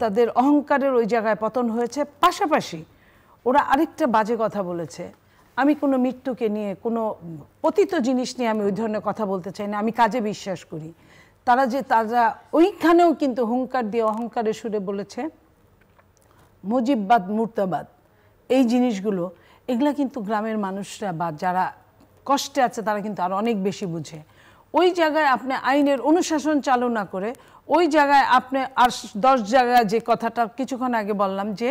তাদের অহংকারের ওই জায়গায় পতন হয়েছে। পাশাপাশি ওরা আরেকটা বাজে কথা বলেছে, আমি কোনো মৃত্যুকে নিয়ে কোনো পতিত জিনিস নিয়ে আমি ওই ধরনের কথা বলতে চাই না, আমি কাজে বিশ্বাস করি। তারা ওইখানেও কিন্তু হুঙ্কার দিয়ে অহংকারের সুরে বলেছে মুজিববাদ মুর্দাবাদ, এই জিনিসগুলো এগুলা কিন্তু গ্রামের মানুষরা বা যারা কষ্টে আছে তারা কিন্তু আরো অনেক বেশি বুঝে। ওই জায়গায় আপনি আইনের অনুশাসন চালু না করে ওই জায়গায় আপনি আর 10 জায়গায় যে কথাটা কিছুক্ষণ আগে বললাম যে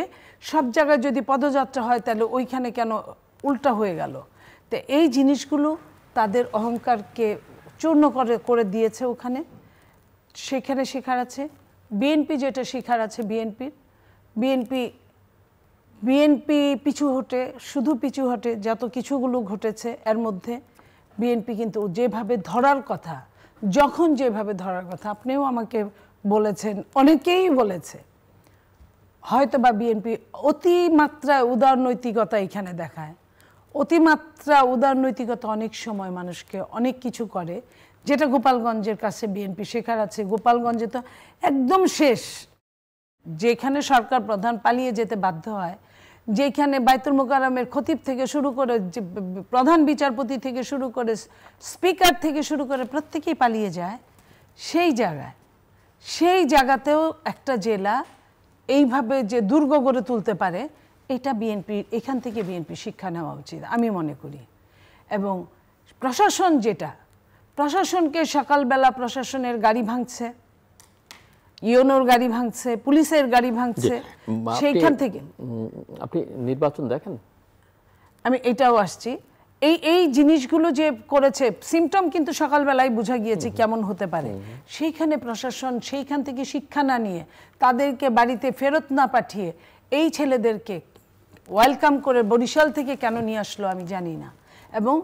সব জায়গায় যদি পদযাত্রা হয় তাহলে ওইখানে কেন উল্টা হয়ে গেল। তো এই জিনিসগুলো তাদের অহংকারকে চূর্ণ করে দিয়েছে। ওখানে সেখানে শেখার আছে বিএনপি, যেটা শেখার আছে বিএনপি পিছু হটে, শুধু পিছু হটে যত কিছুগুলো ঘটেছে এর মধ্যে বিএনপি কিন্তু যেভাবে ধরার কথা, যখন যেভাবে ধরার কথা আপনিও আমাকে বলেছেন, অনেকেই বলেছে, হয়তো বা বিএনপি অতিমাত্রায় উদারনৈতিকতা এখানে দেখায়। অতিমাত্রা উদারনৈতিকতা অনেক সময় মানুষকে অনেক কিছু করে, যেটা গোপালগঞ্জের কাছে বিএনপি শেখার আছে। গোপালগঞ্জে তো একদম শেষ, যেখানে সরকার প্রধান পালিয়ে যেতে বাধ্য হয়, যেখানে বাইতুল মোকাররমের খতিব থেকে শুরু করে প্রধান বিচারপতি থেকে শুরু করে স্পিকার থেকে শুরু করে প্রত্যেকেই পালিয়ে যায়, সেই জায়গাতেও একটা জেলা এইভাবে যে দুর্গ গড়ে তুলতে পারে, এটা এখান থেকে বিএনপি শিক্ষা নেওয়া উচিত আমি মনে করি। এবং প্রশাসনকে সকালবেলা প্রশাসনের গাড়ি ভাঙছে, ইউনোর গাড়ি ভাঙছে, পুলিশের গাড়ি ভাঙছে, সেইখান থেকে আপনি নির্বাচন দেখেন, আমি এটাও আসছি। এই জিনিসগুলো যে করেছে সিমটম কিন্তু সকালবেলায় বোঝা গিয়েছে কেমন হতে পারে। সেইখানে প্রশাসন সেইখান থেকে শিক্ষা না নিয়ে তাদেরকে বাড়িতে ফেরত না পাঠিয়ে এই ছেলেদেরকে ওয়েলকাম করে বরিশাল থেকে কেন নিয়ে আসলো আমি জানি না। এবং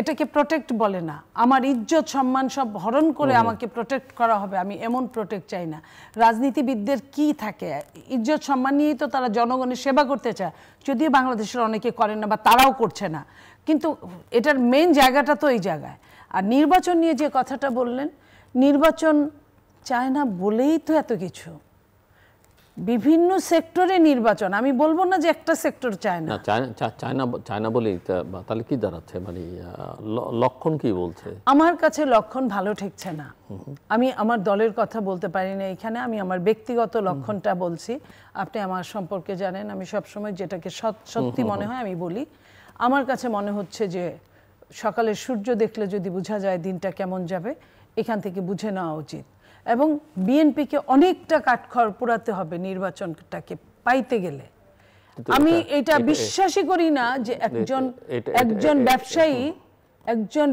এটাকে প্রোটেক্ট বলে না, আমার ইজ্জত সম্মান সব হরণ করে আমাকে প্রোটেক্ট করা হবে, আমি এমন প্রোটেক্ট চাই না। রাজনীতিবিদদের কি থাকে, ইজ্জত সম্মান নিয়েই তো তারা জনগণের সেবা করতে চায়, যদিও বাংলাদেশের অনেকে করেন না বা তারাও করছে না, কিন্তু এটার মেন জায়গাটা তো এই জায়গায়। আর নির্বাচন নিয়ে যে কথাটা বললেন, নির্বাচন চায় না বলেই তো এত কিছু, বিভিন্ন সেক্টরে নির্বাচন, আমি বলবো না যে একটা সেক্টর চায় না। চায় না বলেই তাহলে কি দাঁড়াচ্ছে, মানে লক্ষণ কি বলছে? আমার কাছে লক্ষণ ভালো ঠেকছে না। আমি আমার দলের কথা বলতে পারি না এখানে, আমি আমার ব্যক্তিগত লক্ষণটা বলছি। আপনি আমার সম্পর্কে জানেন, আমি সবসময় যেটাকে সত্যি মনে হয় আমি বলি। আমার কাছে মনে হচ্ছে যে সকালের সূর্য দেখলে যদি বোঝা যায় দিনটা কেমন যাবে, এখান থেকে বুঝে নেওয়া উচিত। এবং বিএনপিকে অনেকটা কাঠখড় পোড়াতে হবে নির্বাচনটাকে পাইতে গেলে। আমি এটা বিশ্বাসই করি না যে একজন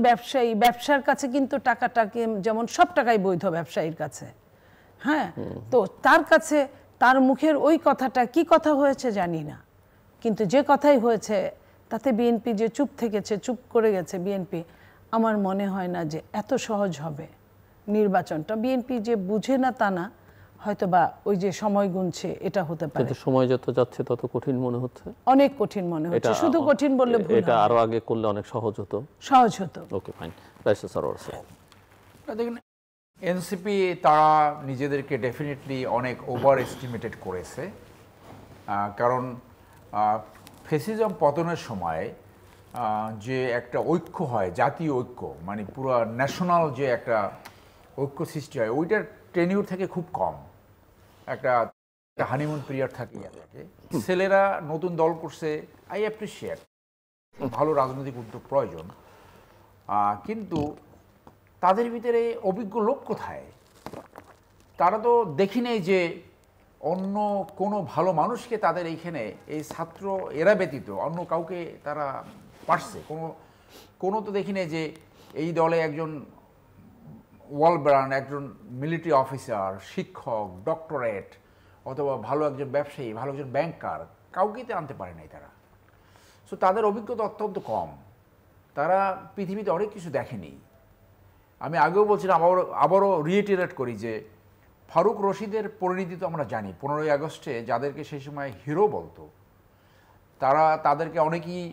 ব্যবসায়ী ব্যবসার কাছে কিন্তু টাকাটাকে যেমন সব টাকাই বৈধ ব্যবসায়ীর কাছে, হ্যাঁ, তো তার কাছে তার মুখের ওই কথাটা কি কথা হয়েছে জানি না, কিন্তু যে কথাই হয়েছে তাতে বিএনপি যে চুপ করে গেছে বিএনপি, আমার মনে হয় না যে এত সহজ হবে নির্বাচনটা। বিএনপি যে বুঝে না তা না, হয়তো বা ওই যে সময় গুনছে এটা হতে পারে। কিন্তু সময় যত যাচ্ছে তত কঠিন মনে হচ্ছে, অনেক কঠিন মনে হচ্ছে। শুধু কঠিন বললে ভুল, এটা আরো আগে করলে অনেক সহজ হতো। Okay fine. দেখুন, এনসিপি তারা নিজেদেরকে ডেফিনেটলি অনেক ওভার এস্টিমেটেড করেছে, কারণ ফ্যাসিজম পতনের সময় যে একটা ঐক্য হয়, জাতীয় ঐক্য, মানে পুরো ন্যাশনাল যে একটা ঐক্য সৃষ্টি হয়, ওইটার টেনিউর থেকে খুব কম, একটা হানিমুন পিরিয়ড থাকে। ছেলেরা নতুন দল করছে, আই অ্যাপ্রিসিয়েট, ভালো রাজনৈতিক উদ্যোগ প্রয়োজন, কিন্তু তাদের ভিতরে অভিজ্ঞ লোক কোথায়? তারা তো দেখি নেই যে অন্য কোনো ভালো মানুষকে তাদের এইখানে এই ছাত্র এরা ব্যতীত অন্য কাউকে তারা পারছে, কোনো তো দেখি নেই যে এই দলে একজন ওয়ালব্রান্ড, একজন মিলিটারি অফিসার, শিক্ষক, ডক্টরেট, অথবা ভালো একজন ব্যবসায়ী, ভালো একজন ব্যাংকার, কাউকেই তো আনতে পারে নাই তারা। সো তাদের অভিজ্ঞতা অত্যন্ত কম, তারা পৃথিবীতে অনেক কিছু দেখেনি। আমি আগেও বলছিলাম, আবারও রিইটারেট করি যে ফারুক রশিদের পরিণতি তো আমরা জানি। 15ই আগস্টে যাদেরকে সেই সময় হিরো বলতো, তাদেরকে অনেকেই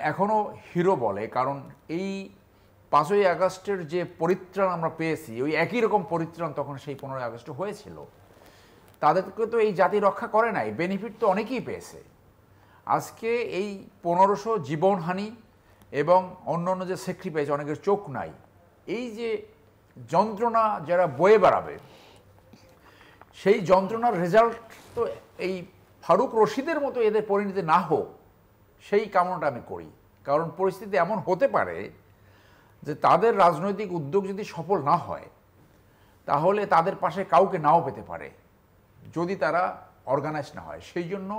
এখনও হিরো বলে, কারণ এই 5ই আগস্টের যে পরিত্রাণ আমরা পেয়েছি ওই একই রকম পরিত্রাণ তখন সেই 15ই আগস্টে হয়েছিল। তাদেরকে তো এই জাতি রক্ষা করে নাই, বেনিফিট তো অনেকেই পেয়েছে। আজকে এই 1500 জীবনহানি এবং অন্য যে স্যাক্রিফাইস, অনেকের চোখ নাই, এই যে যন্ত্রণা যারা বয়ে বেড়াবে, সেই যন্ত্রণার রেজাল্ট তো এই ফারুক রশিদের মতো এদের পরিণতি না হোক, সেই কামনাটা আমি করি। কারণ পরিস্থিতি এমন হতে পারে যে তাদের রাজনৈতিক উদ্যোগ যদি সফল না হয়, তাহলে তাদের পাশে কাউকে নাও পেতে পারে যদি তারা অর্গানাইজ না হয়। সেই জন্য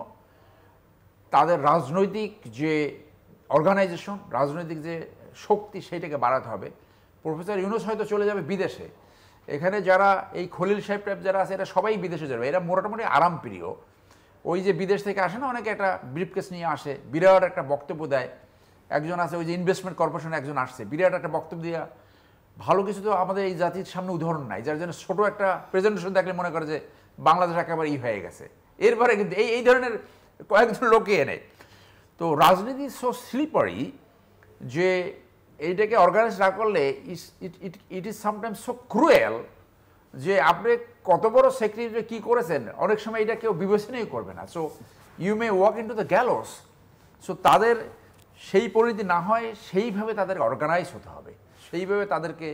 তাদের রাজনৈতিক যে অর্গানাইজেশন, রাজনৈতিক যে শক্তি, সেইটাকে বাড়াতে হবে। প্রফেসর ইউনূস হয়তো চলে যাবে বিদেশে, এখানে যারা এই খলিল সাহেব টাইপ যারা আছে এরা সবাই বিদেশে যাবে, এরা মোটামুটি আরাম প্রিয়। ওই যে বিদেশ থেকে আসে না অনেকে, একটা ব্রিফকেস নিয়ে আসে, বিরাট একটা বক্তব্য দেয়। একজন আছে ওই যে ইনভেস্টমেন্ট কর্পোরেশনে একজন আসছে, বিরাট একটা বক্তব্য দিয়া, ভালো কিছু তো আমাদের এই জাতির সামনে উদাহরণ নাই, যার জন্য ছোটো একটা প্রেজেন্টেশন দেখলে মনে করে যে বাংলাদেশ একেবারে হয়ে গেছে। এরপরে কিন্তু এই ধরনের কয়েকজন লোকে এনে, তো রাজনীতি সো স্লিপারি যে এইটাকে অর্গানাইজ না করলে it is sometimes so cruel যে আপনি কত বড় সেক্রেটারি কী করেছেন অনেক সময় এটা কেউ বিবেচনাই করবে না। So you may walk in to the gallows. সো তাদের সেই পরিণতি না হয়, সেইভাবে তাদের অর্গানাইজ হতে হবে, সেইভাবে তাদেরকে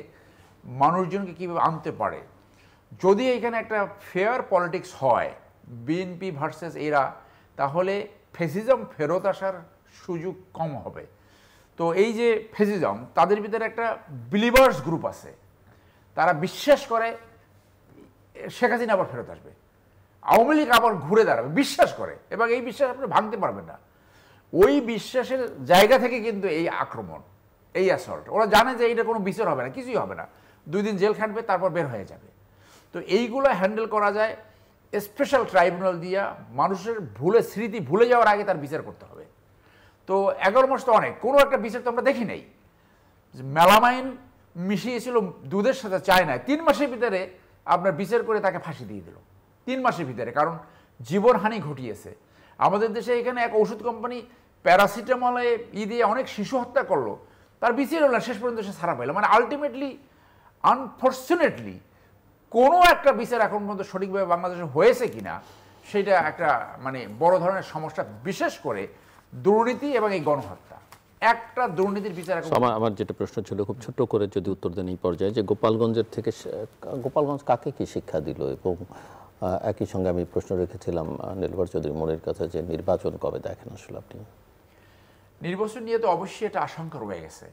মানুষজনকে কীভাবে আনতে পারে। যদি এখানে একটা ফেয়ার পলিটিক্স হয় বিএনপি ভার্সেস এরা, তাহলে ফেসিজম ফেরত আসার সুযোগ কম হবে। তো এই যে ফেসিজম, তাদের ভিতরে একটা বিলিভার্স গ্রুপ আছে, তারা বিশ্বাস করে শেখ হাসিনা আবার ফেরত আসবে, আওয়ামী লীগ আবার ঘুরে দাঁড়াবে, বিশ্বাস করে, এবং এই বিশ্বাস আপনি ভাঙতে পারবেন না। ওই বিশ্বাসের জায়গা থেকে কিন্তু এই আক্রমণ, এই অ্যাসল্ট। ওরা জানে যে এইটা কোনো বিচার হবে না, কিছুই হবে না, 2 দিন জেল খাটবে, তারপর বের হয়ে যাবে। তো এইগুলো হ্যান্ডেল করা যায় স্পেশাল ট্রাইব্যুনাল দিয়া। মানুষের স্মৃতি ভুলে যাওয়ার আগে তার বিচার করতে হবে। তো 11 মাস তো অনেক, কোনো একটা বিচার তো আমরা দেখি নাই। মেলামাইন মিশিয়েছিল দুধের সাথে চায় না, 3 মাসের ভিতরে আপনার বিচার করে তাকে ফাঁসি দিয়ে দিল, 3 মাসের ভিতরে, কারণ জীবনহানি ঘটিয়েছে। আমাদের দেশে এখানে এক ওষুধ কোম্পানি প্যারাসিটামলে দিয়ে অনেক শিশু হত্যা করলো, তার বিচার হলো না, শেষ পর্যন্ত সে ছাড়া পাইল। মানে আলটিমেটলি আনফর্চুনেটলি কোনো একটা বিচার এখন পর্যন্ত সঠিকভাবে বাংলাদেশে হয়েছে কিনা সেটা একটা মানে বড় ধরনের সমস্যা, বিশেষ করে দুর্নীতি এবং এই গণহত্যা। একটা দুর্নীতির বিচার আমার যেটা প্রশ্ন ছিল, খুব ছোট করে যদি উত্তর দেন এই পর্যায়ে, যে গোপালগঞ্জের থেকে গোপালগঞ্জ কাকে কি শিক্ষা দিল, এবং একই সঙ্গে আমি প্রশ্ন রেখেছিলাম নীলবর চৌধুরী মনির কাছে যে নির্বাচন কবে দেখেন আসলে আপনি? নির্বাচন নিয়ে তো অবশ্যই একটা আশঙ্কা রয়ে গেছে,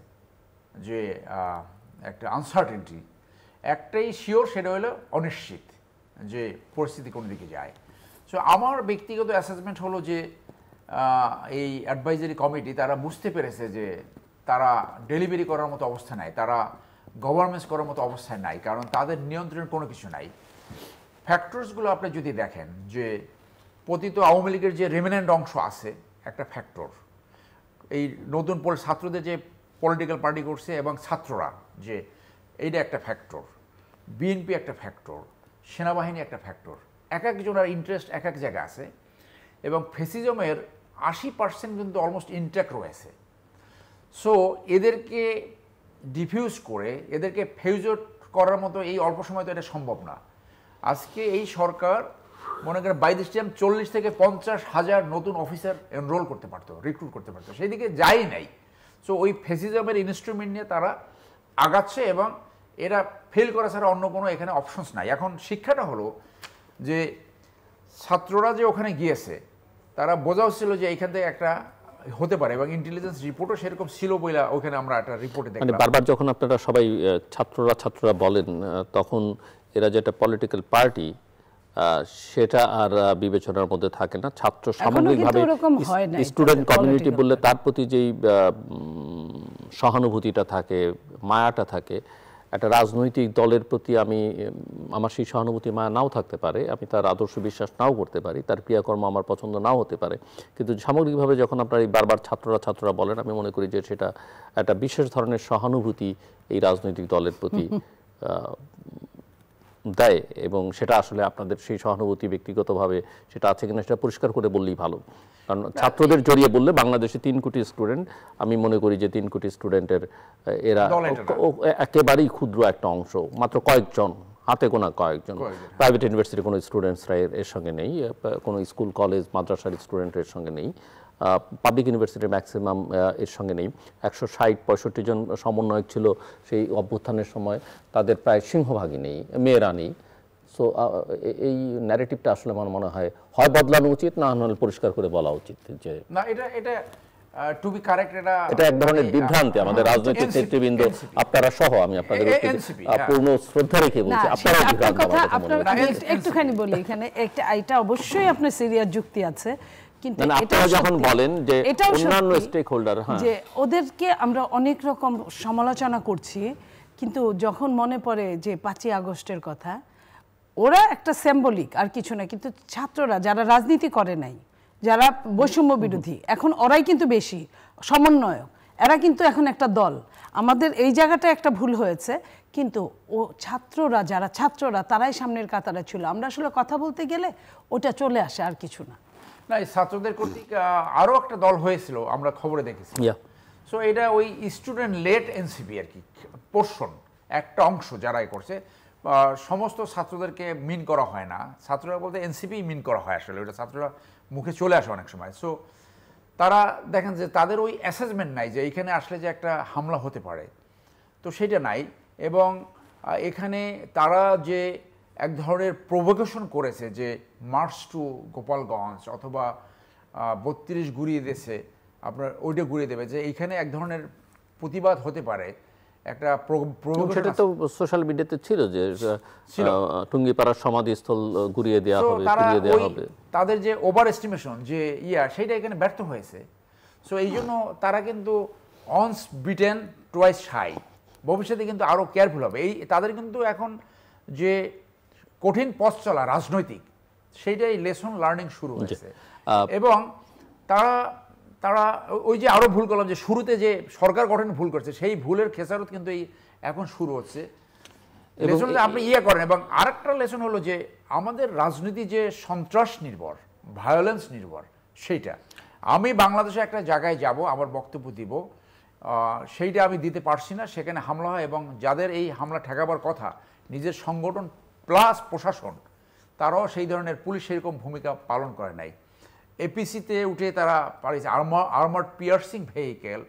যে একটা আনসার্টেনটি, একটাই শিওর, সেটা হলো অনিশ্চিত, যে পরিস্থিতি কোন দিকে যায়। সো আমার ব্যক্তিগত অ্যাসেসমেন্ট হলো যে এই অ্যাডভাইজারি কমিটি তারা বুঝতে পেরেছে যে তারা ডেলিভারি করার মতো অবস্থা নাই, তারা গভর্নেন্স করার মতো অবস্থায় নাই, কারণ তাদের নিয়ন্ত্রণের কোনো কিছু নাই। ফ্যাক্টরসগুলো আপনি যদি দেখেন, যে পতিত আওয়ামী লীগের যে রেমিনেন্ট অংশ আছে একটা ফ্যাক্টর, এই নতুন ছাত্রদের যে পলিটিক্যাল পার্টি করছে এবং ছাত্ররা, যে এইটা একটা ফ্যাক্টর, বিএনপি একটা ফ্যাক্টর, সেনাবাহিনী একটা ফ্যাক্টর, এক একজনের ইন্টারেস্ট এক এক জায়গায় আছে, এবং ফেসিজমের 80% কিন্তু অলমোস্ট ইনট্যাক্ট রয়েছে। সো এদেরকে ডিফিউজ করে, এদেরকে ফিউজড করার মতো এই অল্প সময় তো এটা সম্ভব না। আজকে এই সরকার মনে করেন বাই দিস টাইম 40 থেকে 50,000 নতুন অফিসার এনরোল করতে পারতো, রিক্রুট করতে পারতো, সেই দিকে যাই নাই। সো ওই ফেসিজমের ইনস্ট্রুমেন্ট নিয়ে তারা আগাচ্ছে, এবং এরা ফেল করা ছাড়া অন্য কোনো এখানে অপশনস নাই। এখন শিক্ষাটা হলো যে ছাত্ররা যে ওখানে গিয়েছে, তারা বোঝা হচ্ছিল যে এইখান থেকে একটা হতে পারে, এবং ইন্টেলিজেন্স রিপোর্টও সেরকম ছিল বলে ওখানে আমরা একটা রিপোর্টে দেখলাম। মানে বারবার যখন আপনারা সবাই ছাত্ররা বলেন, তখন এরা যেটা পলিটিক্যাল পার্টি সেটা আর বিবেচনার মধ্যে থাকে না। ছাত্র সামগ্রিকভাবে স্টুডেন্ট কমিউনিটি বললে তার প্রতি যেই সহানুভূতিটা থাকে, মায়াটা থাকে, একটা রাজনৈতিক দলের প্রতি আমার সেই সহানুভূতি মায়া নাও থাকতে পারে, আমি তার আদর্শ বিশ্বাস নাও করতে পারি, তার ক্রিয়াকর্ম আমার পছন্দ নাও হতে পারে, কিন্তু সামগ্রিকভাবে যখন আপনারা এই বারবার ছাত্ররা বলেন, আমি মনে করি যে সেটা একটা বিশেষ ধরনের সহানুভূতি এই রাজনৈতিক দলের প্রতি দেয়, এবং সেটা আসলে আপনাদের সেই সহানুভূতি ব্যক্তিগতভাবে সেটা আছে কিনা সেটা পরিষ্কার করে বললেই ভালো। কারণ ছাত্রদের জড়িয়ে বললে বাংলাদেশে 3 কোটি স্টুডেন্ট, আমি মনে করি যে 3 কোটি স্টুডেন্টের এরা একেবারেই ক্ষুদ্র একটা অংশ, মাত্র কয়েকজন, হাতে গোনা কয়েকজন। প্রাইভেট ইউনিভার্সিটির কোনো স্টুডেন্টসরা এর সঙ্গে নেই, কোনো স্কুল কলেজ মাদ্রাসার স্টুডেন্টের সঙ্গে নেই, পাবলিক ইউনিভার্সিটির ম্যাক্সিমাম এর সঙ্গে নেই। 160-65 জন সমন্বয়ক ছিল সেই অভ্যুত্থানের সময়, তাদের প্রায় সিংহভাগই নেই, মেয়েরা নেই। সো এই ন্যারেটিভটা আসলে আমার মনে হয় বদলানো উচিত, না হলে পরিষ্কার করে বলা উচিত যে না, এটা টু বি কারেক্ট, এটা এক ধরনের বিভ্রান্তি। আমাদের রাজনৈতিক নেতৃবৃন্দ আপনারা সহ, আমি আপনাদের পূর্ণ শ্রদ্ধা রেখে বলছি, আপনারা একটুখানি বলি এখানে এটা অবশ্যই আপনার সিরিয়াস যুক্তি আছে, কিন্তু আপনারা যখন বলেন যে অন্যান্য স্টেক হোল্ডার, যে ওদেরকে আমরা অনেক রকম সমালোচনা করছি, কিন্তু যখন মনে পড়ে যে 5ই আগস্টের কথা, ওরা একটা সিম্বলিক আর কিছু না, কিন্তু ছাত্ররা যারা রাজনীতি করে নাই, যারা বৈষম্য বিরোধী, এখন ওরাই কিন্তু বেশি সমন্বয়ক, এরা কিন্তু এখন একটা দল। আমাদের এই জায়গাটা একটা ভুল হয়েছে, কিন্তু ও ছাত্ররা তারাই সামনের কাতারে ছিল। আমরা আসলে কথা বলতে গেলে ওটা চলে আসে, আর কিছু না। না, এই ছাত্রদের কর্তৃক আরও একটা দল হয়েছিল, আমরা খবরে দেখেছি। সো এটা ওই স্টুডেন্ট লেট এনসিপি আর কি পোর্শন, একটা অংশ যারাই করছে। সমস্ত ছাত্রদেরকে মিন করা হয় না, ছাত্ররা বলতে এনসিপি মিন করা হয় আসলে, ওটা ছাত্ররা মুখে চলে আসে অনেক সময়। সো তারা দেখেন যে তাদের ওই অ্যাসেসমেন্ট নাই যে এখানে আসলে যে একটা হামলা হতে পারে, তো সেটা নাই। এবং এখানে তারা যে এক ধরনের প্রভোকেশন করেছে যে মার্চ টু গোপালগঞ্জ অথবা 32 ঘুরিয়ে দিয়েছে, আপনার ওইটা ঘুরিয়ে দেবে, যে এইখানে এক ধরনের প্রতিবাদ হতে পারে, একটা সেটা তো সোশ্যাল মিডিয়াতে ছিল যে টুঙ্গিপাড়ার সমাধিস্থল ঘুরিয়ে দেওয়া হবে, তাদের যে ওভার এস্টিমেশন যে সেটা এখানে ব্যর্থ হয়েছে। সো এই জন্য তারা কিন্তু অনস বিটেন টুয়াইস শাই, ভবিষ্যতে কিন্তু আরও কেয়ারফুল হবে। তাদের কিন্তু এখন যে কঠিন পথ চলা রাজনৈতিক, সেইটাই লেসন লার্নিং শুরু হয়েছে। এবং তারা ওই যে আরো ভুল করলাম যে শুরুতে যে সরকার গঠনে ভুল করছে, সেই ভুলের খেসারত কিন্তু এখন শুরু হচ্ছে। লেসন আপনি করেন। এবং আরেকটা লেসন হলো যে আমাদের রাজনীতি যে সন্ত্রাস নির্ভর, ভায়োলেন্স নির্ভর, সেইটা আমি বাংলাদেশে একটা জায়গায় যাব, আমার বক্তব্য দিব, সেইটা আমি দিতে পারছি না, সেখানে হামলা হয়। এবং যাদের এই হামলা ঠেকাবার কথা, নিজের সংগঠন প্লাস প্রশাসন, তারাও সেই ধরনের পুলিশ সেরকম ভূমিকা পালন করে নাই। এপিসিতে উঠে তারা পারিয়েছে আর্মার্ড পিয়ার্সিং ভেহিকেল,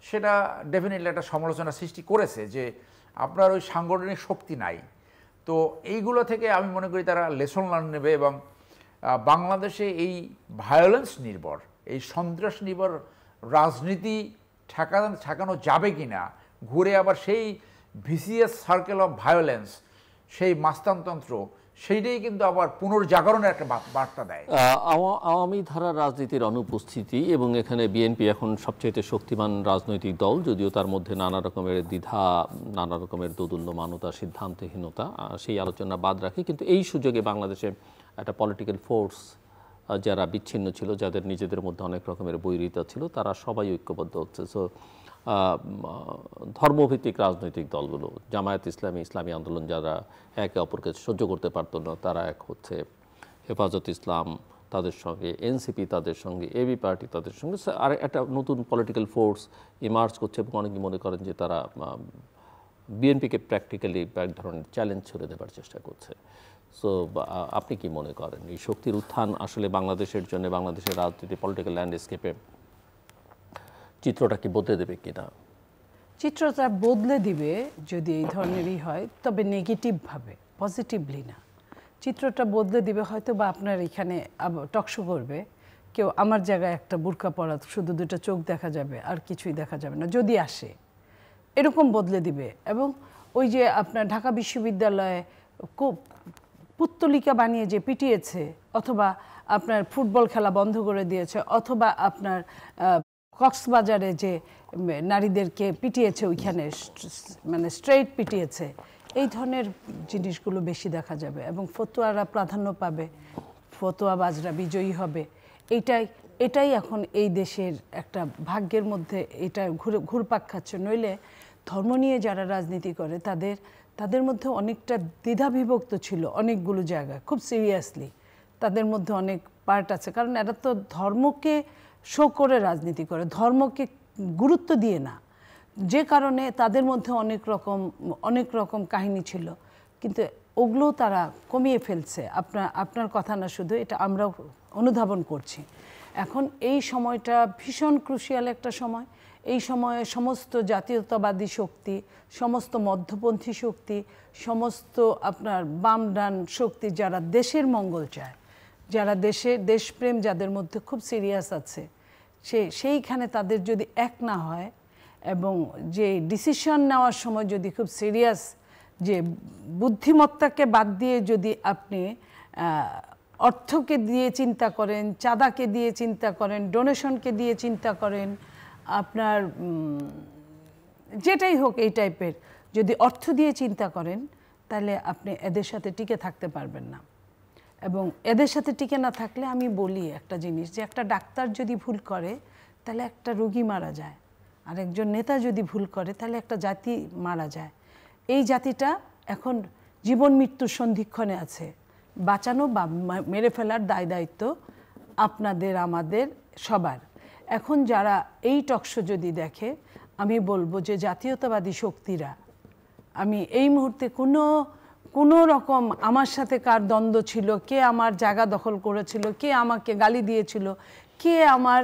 সেটা ডেফিনেটলি একটা সমালোচনা সৃষ্টি করেছে যে আপনার ওই সাংগঠনিক শক্তি নাই। তো এইগুলো থেকে আমি মনে করি তারা লেসন লার্ন নেবে, এবং বাংলাদেশে এই ভায়োলেন্স নির্ভর, এই সন্ত্রাস নির্ভর রাজনীতি ঠেকানো যাবে কি না, ঘুরে আবার সেই ভিসিএস সার্কেল অফ ভায়োলেন্স, সেই মাস্তানতন্ত্র, সেইটাই কিন্তু আবার পুনর্জাগরণের একটা বার্তা দেয়। আওয়ামী ধারা রাজনীতির অনুপস্থিতি, এবং এখানে বিএনপি এখন সবচেয়ে শক্তিমান রাজনৈতিক দল, যদিও তার মধ্যে নানা রকমের দ্বিধা, নানা রকমের দোদুল্যমানতা, সিদ্ধান্তহীনতা, সেই আলোচনা বাদ রাখি। কিন্তু এই সুযোগে বাংলাদেশে একটা পলিটিক্যাল ফোর্স যারা বিচ্ছিন্ন ছিল, যাদের নিজেদের মধ্যে অনেক রকমের বৈরিতা ছিল, তারা সবাই ঐক্যবদ্ধ হচ্ছে। সো ধর্মভিত্তিক রাজনৈতিক দলগুলো, জামায়াত ইসলামী, ইসলামী আন্দোলন, যারা একে অপরকে সহ্য করতে পারত না, তারা এক হচ্ছে, হেফাজত ইসলাম তাদের সঙ্গে, এনসিপি তাদের সঙ্গে, এবি পার্টি তাদের সঙ্গে, আর একটা নতুন পলিটিক্যাল ফোর্স ইমার্জ করছে। এবং অনেকে মনে করেন যে তারা বিএনপিকে প্র্যাকটিক্যালি এক ধরনের চ্যালেঞ্জ ছুড়ে দেবার চেষ্টা করছে। সো আপনি কি মনে করেন এই শক্তির উত্থান আসলে বাংলাদেশের জন্য, বাংলাদেশের রাজনীতি পলিটিক্যাল ল্যান্ডস্কেপে চিত্রটা কি বদলে দেবে কিনা? চিত্রটা বদলে দিবে যদি এই ধরনেরই হয়, তবে নেগেটিভভাবে, পজিটিভলি না। চিত্রটা বদলে দিবে হয়তো, বা আপনার এখানে টকশো করবে কেউ, আমার জায়গায় একটা বোরকা পরা, শুধু দুটো চোখ দেখা যাবে আর কিছুই দেখা যাবে না, যদি আসে, এরকম বদলে দিবে। এবং ওই যে আপনার ঢাকা বিশ্ববিদ্যালয়ে পুত্তলিকা বানিয়ে যে পিটিয়েছে, অথবা আপনার ফুটবল খেলা বন্ধ করে দিয়েছে, অথবা আপনার কক্সবাজারে যে নারীদেরকে পিটিয়েছে, ওইখানে মানে স্ট্রেইট পিটিয়েছে, এই ধরনের জিনিসগুলো বেশি দেখা যাবে। এবং ফতোয়ারা প্রাধান্য পাবে, ফতোয়াবাজরা বিজয়ী হবে। এটাই এখন এই দেশের একটা ভাগ্যের মধ্যে এটা ঘুরপাক খাচ্ছে। নইলে ধর্ম নিয়ে যারা রাজনীতি করে তাদের মধ্যে অনেকটা দ্বিধাবিভক্ত ছিল অনেকগুলো জায়গায়, খুব সিরিয়াসলি তাদের মধ্যে অনেক পার্ট আছে, কারণ এরা তো ধর্মকে শো করে রাজনীতি করে, ধর্মকে গুরুত্ব দিয়ে না, যে কারণে তাদের মধ্যে অনেক রকম কাহিনী ছিল, কিন্তু ওগুলো তারা কমিয়ে ফেলছে। আপনার কথা না শুধু, এটা আমরাও অনুধাবন করছি। এখন এই সময়টা ভীষণ ক্রুশিয়াল একটা সময়। এই সময়ে সমস্ত জাতীয়তাবাদী শক্তি, সমস্ত মধ্যপন্থী শক্তি, সমস্ত আপনার বাম ডান শক্তি যারা দেশের মঙ্গল চায়, যারা দেশপ্রেম যাদের মধ্যে খুব সিরিয়াস আছে, সেইখানে তাদের যদি এক না হয় এবং যে ডিসিশন নেওয়ার সময় যদি খুব সিরিয়াস, যে বুদ্ধিমত্তাকে বাদ দিয়ে যদি আপনি অর্থকে দিয়ে চিন্তা করেন, চাঁদাকে দিয়ে চিন্তা করেন, ডোনেশনকে দিয়ে চিন্তা করেন, আপনার যেটাই হোক এই টাইপের যদি অর্থ দিয়ে চিন্তা করেন, তাহলে আপনি এদের সাথে টিকে থাকতে পারবেন না। এবং এদের সাথে টিকে না থাকলে আমি বলি একটা জিনিস, যে একটা ডাক্তার যদি ভুল করে তাহলে একটা রোগী মারা যায়, আর একজন নেতা যদি ভুল করে তাহলে একটা জাতি মারা যায়। এই জাতিটা এখন জীবন মৃত্যুর সন্ধিক্ষণে আছে। বাঁচানো বা মেরে ফেলার দায় দায়িত্ব আপনাদের, আমাদের, সবার। এখন যারা এই টকশো যদি দেখে, আমি বলবো যে জাতীয়তাবাদী শক্তিরা, আমি এই মুহূর্তে কোনো রকম আমার সাথে কার দ্বন্দ্ব ছিল, কে আমার জায়গা দখল করেছিল, কে আমাকে গালি দিয়েছিল, কে আমার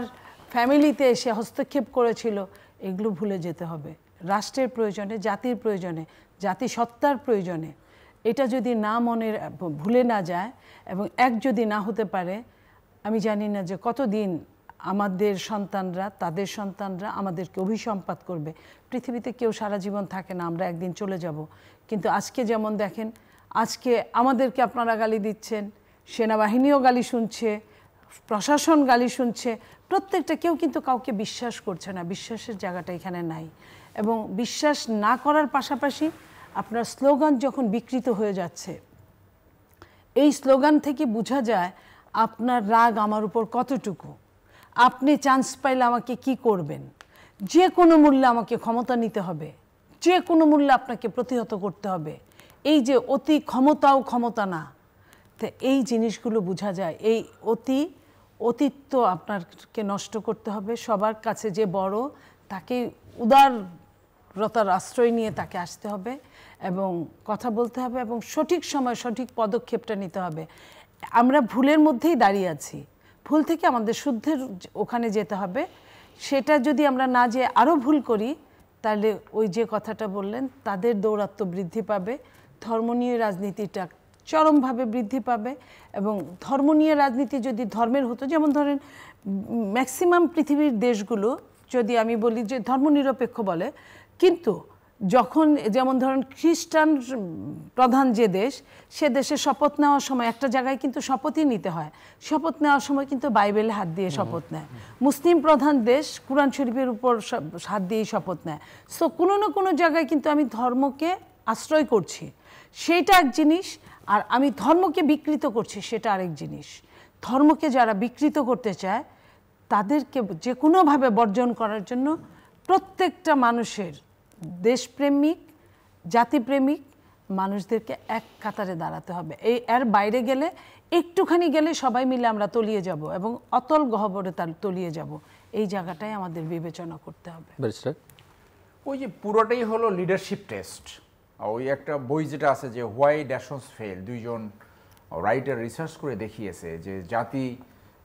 ফ্যামিলিতে এসে হস্তক্ষেপ করেছিল, এগুলো ভুলে যেতে হবে। রাষ্ট্রের প্রয়োজনে, জাতির প্রয়োজনে, জাতিসত্তার প্রয়োজনে এটা যদি না ভুলে না যায় এবং এক যদি না হতে পারে, আমি জানি না যে কতদিন আমাদের সন্তানরা, তাদের সন্তানরা আমাদেরকে অভিসম্পাত করবে। পৃথিবীতে কেউ সারা জীবন থাকে না, আমরা একদিন চলে যাব। কিন্তু আজকে যেমন দেখেন, আজকে আমাদেরকে আপনারা গালি দিচ্ছেন, সেনাবাহিনীও গালি শুনছে, প্রশাসন গালি শুনছে, প্রত্যেকটা, কেউ কিন্তু কাউকে বিশ্বাস করছে না। বিশ্বাসের জায়গাটা এখানে নাই। এবং বিশ্বাস না করার পাশাপাশি আপনার স্লোগান যখন বিকৃত হয়ে যাচ্ছে, এই স্লোগান থেকে বোঝা যায় আপনার রাগ আমার উপর কতটুকু, আপনি চান্স পাইলে আমাকে কি করবেন, যে কোনো মূল্যে আমাকে ক্ষমতা নিতে হবে, যে কোনো মূল্যে আপনাকে প্রতিহত করতে হবে। এই যে অতি ক্ষমতাও ক্ষমতা না, তো এই জিনিসগুলো বোঝা যায়। এই অতীত আপনাকে নষ্ট করতে হবে। সবার কাছে যে বড়, তাকে উদারতার আশ্রয় নিয়ে তাকে আসতে হবে এবং কথা বলতে হবে এবং সঠিক সময় সঠিক পদক্ষেপটা নিতে হবে। আমরা ভুলের মধ্যেই দাঁড়িয়ে আছি, ভুল থেকে আমাদের শুদ্ধের ওখানে যেতে হবে। সেটা যদি আমরা না যেয়ে আরও ভুল করি, তাহলে ওই যে কথাটা বললেন, তাদের দৌরাত্ম্য বৃদ্ধি পাবে, ধর্ম নিয়ে রাজনীতিটা চরমভাবে বৃদ্ধি পাবে। এবং ধর্ম নিয়ে রাজনীতি যদি ধর্মের হতো, যেমন ধরেন ম্যাক্সিমাম পৃথিবীর দেশগুলো, যদি আমি বলি যে ধর্মনিরপেক্ষ বলে, কিন্তু যখন যেমন ধরেন খ্রিস্টান প্রধান যে দেশ, সে দেশে শপথ নেওয়ার সময় একটা জায়গায় কিন্তু শপথই নিতে হয়, শপথ নেওয়ার সময় কিন্তু বাইবেলে হাত দিয়ে শপথ নেয়। মুসলিম প্রধান দেশ কুরআন শরীফের উপর হাত দিয়েই শপথ নেয়। সো কোনো না কোনো জায়গায় কিন্তু আমি ধর্মকে আশ্রয় করছি, সেটা এক জিনিস, আর আমি ধর্মকে বিকৃত করছি সেটা আরেক জিনিস। ধর্মকে যারা বিকৃত করতে চায় তাদেরকে যে কোনোভাবে বর্জন করার জন্য প্রত্যেকটা মানুষের, দেশপ্রেমিক, জাতিপ্রেমিক মানুষদেরকে এক কাতারে দাঁড়াতে হবে। এর বাইরে গেলে, একটুখানি গেলে সবাই মিলে আমরা তলিয়ে যাব এবং অতল গহ্বরে তলিয়ে যাব। এই জায়গাটাই আমাদের বিবেচনা করতে হবে। ওই যে পুরোটাই হলো লিডারশিপ টেস্ট। ওই একটা বই যেটা আছে যে হোয়াই নেশনস ফেল, দুইজন রাইটার রিসার্চ করে দেখিয়েছে যে জাতি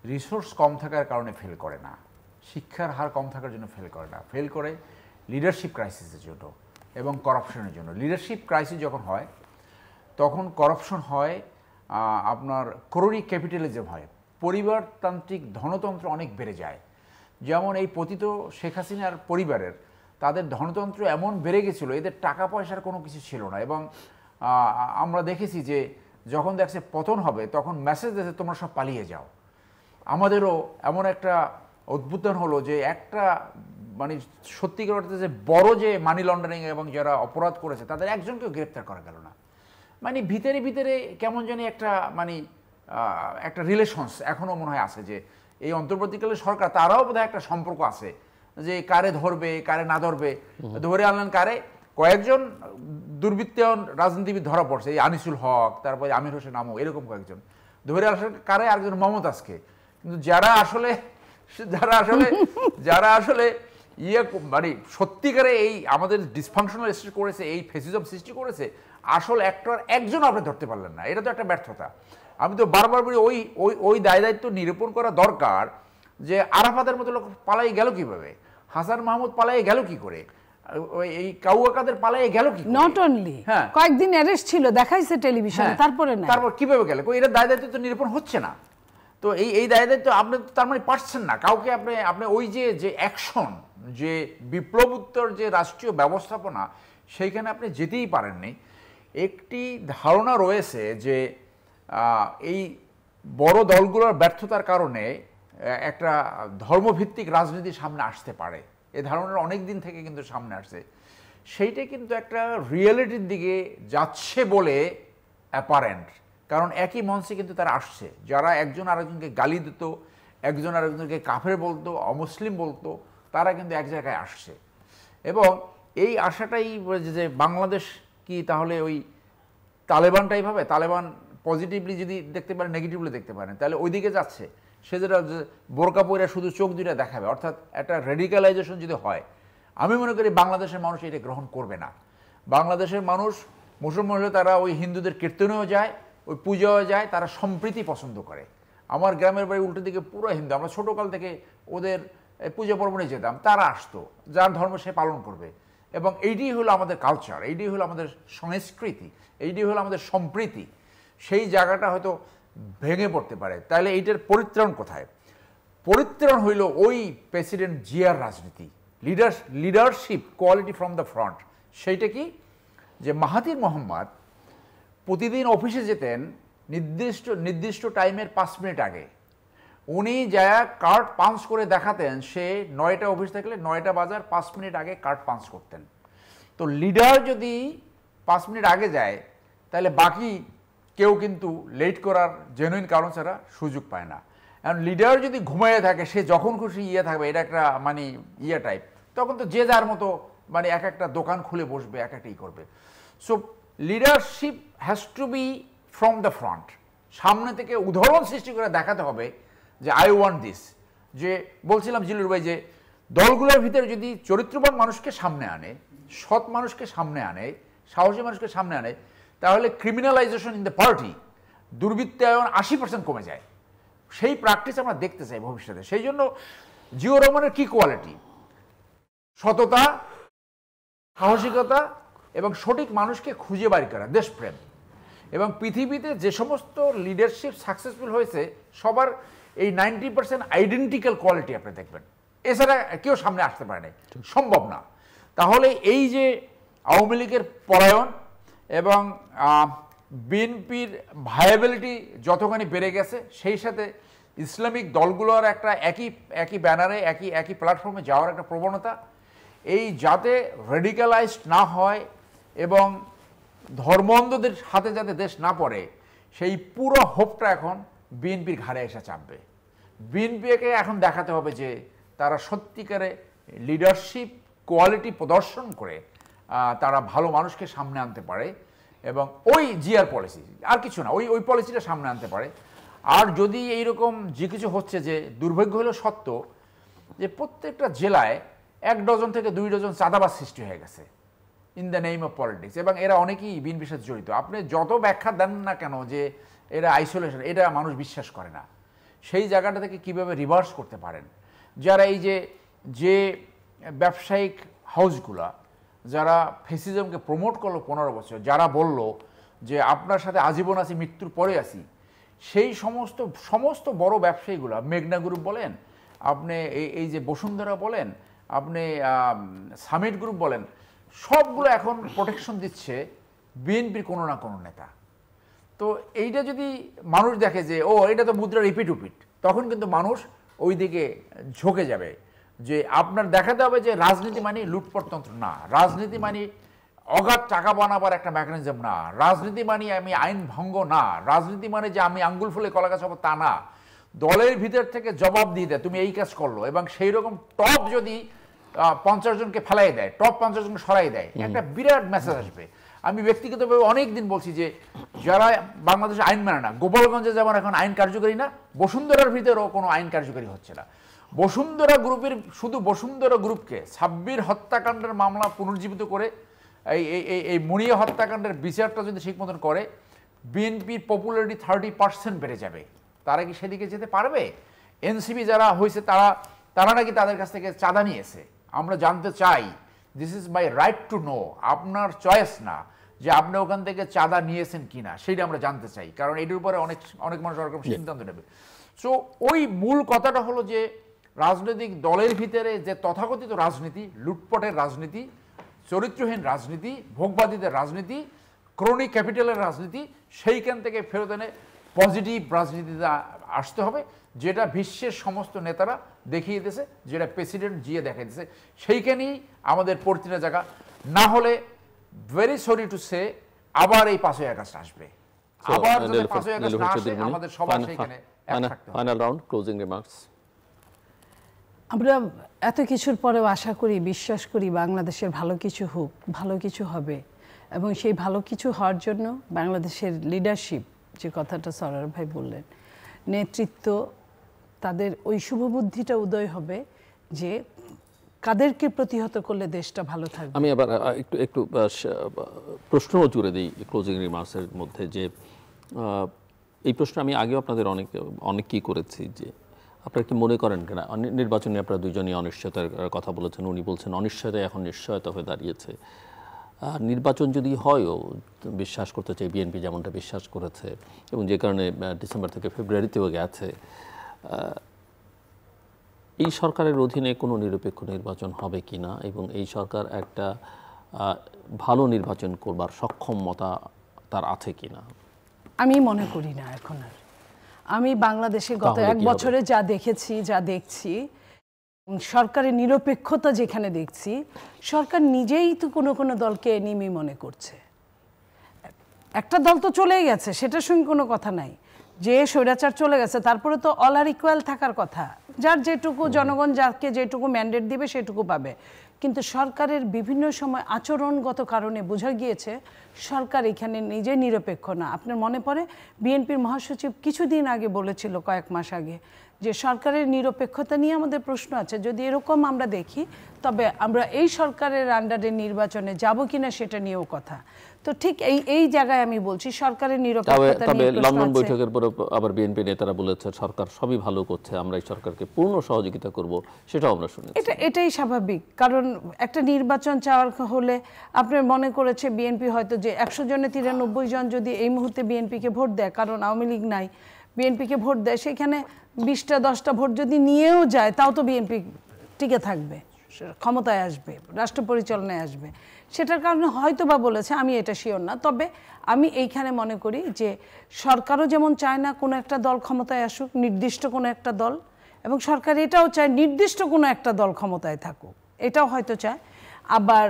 রিসোর্স কম থাকার কারণে ফেল করে না, শিক্ষার হার কম থাকার জন্য ফেল করে না, ফেল করে লিডারশিপ ক্রাইসিসের জন্য এবং করাপশনের জন্য। লিডারশিপ ক্রাইসিস যখন হয় তখন করাপশন হয়, আপনার ক্রোনি ক্যাপিটালিজম হয়, পরিবারতান্ত্রিক ধনতন্ত্র অনেক বেড়ে যায়। যেমন এই পতিত শেখ হাসিনার পরিবারের, তাদের ধনতন্ত্র এমন বেড়ে গেছিলো, এদের টাকা পয়সার কোনো কিছু ছিল না। এবং আমরা দেখেছি যে যখন দেখছে পতন হবে, তখন মেসেজ দিয়েছে তোমরা সব পালিয়ে যাও। আমাদেরও এমন একটা উদ্বোধন হলো যে একটা মানে সত্যিকার অর্থে যে বড় যে মানি লন্ডারিং এবং যারা অপরাধ করেছে তাদের একজনকেও গ্রেপ্তার করা গেল না। মানে ভিতরে ভিতরে কেমন জানি একটা মানে একটা রিলেশনস এখনও মনে হয় আছে যে এই অন্তর্বর্তীকালে সরকার, তারাও বোধহয় একটা সম্পর্ক আছে যে কারে ধরবে কারে না ধরবে, ধরে আনলেন কারে, কয়েকজন দুর্বৃত্তায়ন রাজনীতিবিদ ধরা পড়ছে, এই আনিসুল হক, তারপরে আমির হোসেন আমু, এরকম কয়েকজন ধরে আসলে কারে, আরেকজন মমতাজকে। কিন্তু যারা আসলে মানে সত্যিকারে এই আমাদের ডিসফাংশনাল সৃষ্টি করেছে, এই ফেসিজম সৃষ্টি করেছে, আসল অ্যাক্টর একজন আপনি ধরতে পারলেন না। এটা তো একটা ব্যর্থতা। আমি তো বারবার বলি ওই দায়িত্ব নিরূপণ করা দরকার যে আরাফাতের মতো লোক পালাই গেল কিভাবে, হাসান মাহমুদ পালাই গেল কি করে, এই কাউয়া কাদের পালাই গেল কি, নট অনলি কয়েকদিন অ্যারেস্ট ছিল, দেখাইছে টেলিভিশনে, তারপর কিভাবে গেল, এটা দায়িত্ব তো নিরূপণ হচ্ছে না। তো এই দায়িত্ব আপনি তার মানে পারছেন না কাউকে, আপনি ওই যে অ্যাকশন, যে বিপ্লবোত্তর যে রাষ্ট্রীয় ব্যবস্থাপনা, সেইখানে আপনি যেতেই পারেননি। একটি ধারণা রয়েছে যে এই বড় দলগুলোর ব্যর্থতার কারণে একটা ধর্মভিত্তিক রাজনীতি সামনে আসতে পারে, এ ধারণাটা অনেক দিন থেকে কিন্তু সামনে আসছে। সেইটা কিন্তু একটা রিয়েলিটির দিকে যাচ্ছে বলে অ্যাপারেন্ট, কারণ একই মঞ্চে কিন্তু তারা আসছে, যারা একজন আরেকজনকে গালি দিত, একজন আরেকজনকে কাফের বলতো, অমুসলিম বলতো, তারা কিন্তু এক জায়গায় আসছে। এবং এই আশাটাই যে বাংলাদেশ কি তাহলে ওই তালেবান টাইপ হবে, তালেবান পজিটিভলি যদি দেখতে পারেন, নেগেটিভলি দেখতে পারেন, তাহলে ওই দিকে যাচ্ছে। সে যেটা বোরকা পইরা শুধু চোখ দুইটা দেখাবে, অর্থাৎ একটা রেডিক্যালাইজেশন যদি হয়, আমি মনে করি বাংলাদেশের মানুষ এটা গ্রহণ করবে না। বাংলাদেশের মানুষ মুসলমান হলে তারা ওই হিন্দুদের কীর্তনেও যায়, ওই পূজাও যায়, তারা সম্প্রীতি পছন্দ করে। আমার গ্রামের বাড়ি উল্টো দিকে পুরো হিন্দু, আমরা ছোটোকাল থেকে ওদের পূজা পর্বণে যেতাম, তারা আসতো, যার ধর্ম সে পালন করবে। এবং এইটি হলো আমাদের কালচার, এইটি হলো আমাদের সংস্কৃতি, এইটি হলো আমাদের সম্প্রীতি। সেই জায়গাটা হয়তো ভেঙে পড়তে পারে। তাহলে এইটার পরিত্রাণ কোথায়? পরিত্রাণ হইল ওই প্রেসিডেন্ট জিয়ার রাজনীতি, leadership quality from the front. সেইটা কি, যে মাহাথির মোহাম্মদ প্রতিদিন অফিসে যেতেন নির্দিষ্ট টাইমের 5 মিনিট আগে, উনি যা কার্ড পাঞ্চ করে দেখাতেন, সে 9টা অফিস থাকলে 9টা বাজার 5 মিনিট আগে কার্ড পাঞ্চ করতেন। তো লিডার যদি 5 মিনিট আগে যায়, তাহলে বাকি কেউ কিন্তু লেট করার জেনুইন কারণ ছাড়া সুযোগ পায় না। এখন লিডার যদি ঘুমাইয়ে থাকে, সে যখন খুশি থাকবে, এটা একটা মানে টাইপ, তখন তো যে যার মতো মানে এক একটা দোকান খুলে বসবে, এক একটাই করবে। So leadership has to be from the front, সামনে থেকে উদাহরণ সৃষ্টি করে দেখাতে হবে যে আই ওয়ান্ট দিস। যে বলছিলাম জিলুর ভাই, যে দলগুলোর ভিতরে যদি চরিত্রবান মানুষকে সামনে আনে, সৎ মানুষকে সামনে আনে, সাহসী মানুষকে সামনে আনে, তাহলে ক্রিমিনালাইজেশন ইন দ্য পার্টি, দুর্বৃত্তায়ন 80% কমে যায়। সেই প্র্যাকটিস আমরা দেখতে চাই ভবিষ্যতে। সেই জন্য জিয়াউর রহমানের কি কোয়ালিটি, সততা, সাহসিকতা এবং সঠিক মানুষকে খুঁজে বাড়ি করা, দেশপ্রেম। এবং পৃথিবীতে যে সমস্ত লিডারশিপ সাকসেসফুল হয়েছে, সবার এই 90% আইডেন্টিক্যাল কোয়ালিটি আপনি দেখবেন, এছাড়া কেউ সামনে আসতে পারে না, সম্ভব না। তাহলে এই যে আওয়ামী লীগের পলায়ন এবং বিএনপির ভায়াবিলিটি যতখানি বেড়ে গেছে, সেই সাথে ইসলামিক দলগুলোর একটা একই ব্যানারে একই প্ল্যাটফর্মে যাওয়ার একটা প্রবণতা, এই যাতে রেডিক্যালাইজড না হয় এবং ধর্মান্ধদের হাতে যাতে দেশ না পড়ে, সেই পুরো হোপটা এখন বিএনপির ঘাড়ে এসে চাপবে। বিএনপিকে এখন দেখাতে হবে যে তারা সত্যিকারে লিডারশিপ কোয়ালিটি প্রদর্শন করে তারা ভালো মানুষকে সামনে আনতে পারে, এবং ওই জিআর পলিসি, আর কিছু না, ওই পলিসিটা সামনে আনতে পারে। আর যদি এইরকম যে কিছু হচ্ছে, যে দুর্ভাগ্য হলো সত্য, যে প্রত্যেকটা জেলায় 1 ডজন থেকে 2 ডজন চাঁদাবাজ সৃষ্টি হয়ে গেছে in the name of politics, এবং এরা অনেকেই বিএনপির সাথে জড়িত। আপনি যত ব্যাখ্যা দেন না কেন যে এরা আইসোলেশন, এটা মানুষ বিশ্বাস করে না। সেই জায়গাটা থেকে কীভাবে রিভার্স করতে পারেন, যারা এই যে ব্যবসায়িক হাউসগুলা, যারা ফেসিজমকে প্রমোট করলো 15 বছর, যারা বলল যে আপনার সাথে আজীবন আছি, মৃত্যুর পরে আছি, সেই সমস্ত বড় ব্যবসায়ীগুলা, মেঘনা গ্রুপ বলেন, আপনি এই যে বসুন্ধরা বলেন, আপনি সামিট গ্রুপ বলেন, সবগুলো এখন প্রোটেকশন দিচ্ছে বিএনপির কোনো না কোনো নেতা। তো এইটা যদি মানুষ দেখে যে এটা তো মুদ্রা রিপিট, তখন কিন্তু মানুষ ওই দিকে ঝুঁকে যাবে। যে আপনার দেখাতে হবে যে রাজনীতি মানে লুটপাটতন্ত্র না, রাজনীতি মানে অগাধ টাকা বানাবার একটা মেকানিজম না, রাজনীতি মানে আমি আইন ভঙ্গ না, রাজনীতি মানে যে আমি আঙ্গুল ফুলে কলা গাছ হবো তা না। দলের ভিতর থেকে জবাব দিয়ে দেয় তুমি এই কাজ করলো, এবং সেই রকম টপ যদি 50 জনকে ফেলাই দেয়, টপ 50 জনকে সরাই দেয়, একটা বিরাট মেসেজ আসবে। আমি ব্যক্তিগতভাবে অনেক দিন বলছি যে যারা বাংলাদেশে আইন মানে না, গোপালগঞ্জে যেমন এখন আইন কার্যকরী না, বসুন্ধরার ভিতরেও কোনো আইন কার্যকরী হচ্ছে না। বসুন্ধরা গ্রুপের, শুধু বসুন্ধরা গ্রুপকে সাব্বির হত্যাকাণ্ডের মামলা পুনর্জীবিত করে এই মুনিয়া হত্যাকাণ্ডের বিচারটা যদি ঠিক মতন করে, বিএনপির পপুলারিটি 30% বেড়ে যাবে। তারা কি সেদিকে যেতে পারবে? এনসিপি যারা হয়েছে তারা নাকি তাদের কাছ থেকে চাঁদা নিয়েছে। আমরা জানতে চাই, this is my right to know, আপনার চয়েস না যে আপনি ওখান থেকে চাঁদা নিয়েছেন কিনা, সেটা আমরা জানতে চাই, কারণ এটির উপরে অনেক মানুষ অনেক সিদ্ধান্ত নেবে। সো ওই মূল কথাটা হলো যে রাজনৈতিক দলের ভিতরে যে তথাকথিত রাজনীতি, লুটপটের রাজনীতি, চরিত্রহীন রাজনীতি, ভোগবাদীদের রাজনীতি, ক্রনিক ক্যাপিটালের রাজনীতি, সেইখান থেকে ফেরত এনে পজিটিভ রাজনীতিতে আসতে হবে, যেটা বিশ্বের সমস্ত নেতারা দেখিয়ে দিয়েছে, যেটা প্রেসিডেন্ট জিয়ে দেখিয়ে দিয়েছে। সেইখানেই আমাদের পড়তিটা জায়গা, না হলে ভেরি সরি টু সে আবার এই 5ই আগস্ট আসবে। আবার যদি 5ই আগস্ট না আসে, আমাদের সবার সেইখানে এক থাকতে হবে। Final round, closing remarks. আমরা এত কিছুর পরেও আশা করি, বিশ্বাস করি বাংলাদেশের ভালো কিছু হোক, ভালো কিছু হবে, এবং সেই ভালো কিছু হওয়ার জন্য বাংলাদেশের লিডারশিপ, যে কথাটা সরার ভাই বললেন, নেতৃত্ব, তাদের ওই শুভবুদ্ধিটা উদয় হবে যে কাদেরকে প্রতিহত করলে দেশটা ভালো থাকবে। আমি আবার একটু প্রশ্নও জুড়ে দিই ক্লোজিং রিমার্কসের মধ্যে, যে এই প্রশ্ন আমি আগেও আপনাদের অনেককেই করেছি, যে আপনারা কি মনে করেন কিনা নির্বাচনে আপনারা দুজনই অনিশ্চয়তার কথা বলেছেন, উনি বলছেন অনিশ্চয়তা এখন নিশ্চয়তা হয়ে দাঁড়িয়েছে। নির্বাচন যদি হয়ও, বিশ্বাস করতে চাই বিএনপি যেমনটা বিশ্বাস করেছে, এবং যে কারণে ডিসেম্বর থেকে ফেব্রুয়ারিতেও গেছে, এই সরকারের অধীনে কোনো নিরপেক্ষ নির্বাচন হবে কি না, এবং এই সরকার একটা ভালো নির্বাচন করবার সক্ষমতা তার আছে কি না? আমি মনে করি না এখন আর। আমি বাংলাদেশে গত 1 বছরে যা দেখেছি, যা দেখছি, সরকারের নিরপেক্ষতা যেখানে দেখছি, সরকার নিজেই তো কোনো দলকে এনিমি মনে করছে। একটা দল তো চলেই গেছে, সেটার সঙ্গে কোনো কথা নাই, যে স্বৈরাচার চলে গেছে, তারপরে তো অল আর ইকুয়াল থাকার কথা, যার যেটুকু জনগণ যাকে যেটুকু ম্যান্ডেট দিবে সেটুকু পাবে। কিন্তু সরকারের বিভিন্ন সময় আচরণগত কারণে বোঝা গিয়েছে সরকার এখানে নিজে নিরপেক্ষ না। আপনার মনে পড়ে বিএনপির মহাসচিব কিছুদিন আগে বলেছিল, কয়েক মাস আগে, যে সরকারের নিরপেক্ষতা নিয়ে আমাদের প্রশ্ন আছে। যদি এরকম আমরা দেখি, তবে আমরা এই সরকারের আন্ডারে নির্বাচনে যাব কিনা সেটা নিয়েও কথা। তো ঠিক এই জায়গায় আমি বলছি সরকারের নিরপেক্ষতা নিয়ে প্রশ্ন আছে। লন্ডন বৈঠকের পরে আবার বিএনপি নেতারা বলেছে সরকার সবই ভালো করছে, আমরা এই সরকারকে পূর্ণ সহযোগিতা করব, সেটাও আমরা শুনেছি। এটাই স্বাভাবিক, কারণ একটা নির্বাচন চাওয়ার হলে আপনার মনে করেছে বিএনপি হয়তো যে 100 জনে 93 জন যদি এই মুহূর্তে বিএনপিকে ভোট দেয়, কারণ আওয়ামী লীগ নাই, বিএনপিকে ভোট দেয়, সেখানে 20টা 10টা ভোট যদি নিয়েও যায়, তাও তো বিএনপি টিকে থাকবে, ক্ষমতায় আসবে, রাষ্ট্র পরিচালনায় আসবে। সেটার কারণে হয়তো বা বলেছে, আমি এটা শিওর না। তবে আমি এইখানে মনে করি যে সরকারও যেমন চায় না কোনো একটা দল ক্ষমতায় আসুক, নির্দিষ্ট কোনো একটা দল, এবং সরকার এটাও চায় নির্দিষ্ট কোনো একটা দল ক্ষমতায় থাকুক, এটাও হয়তো চায়। আবার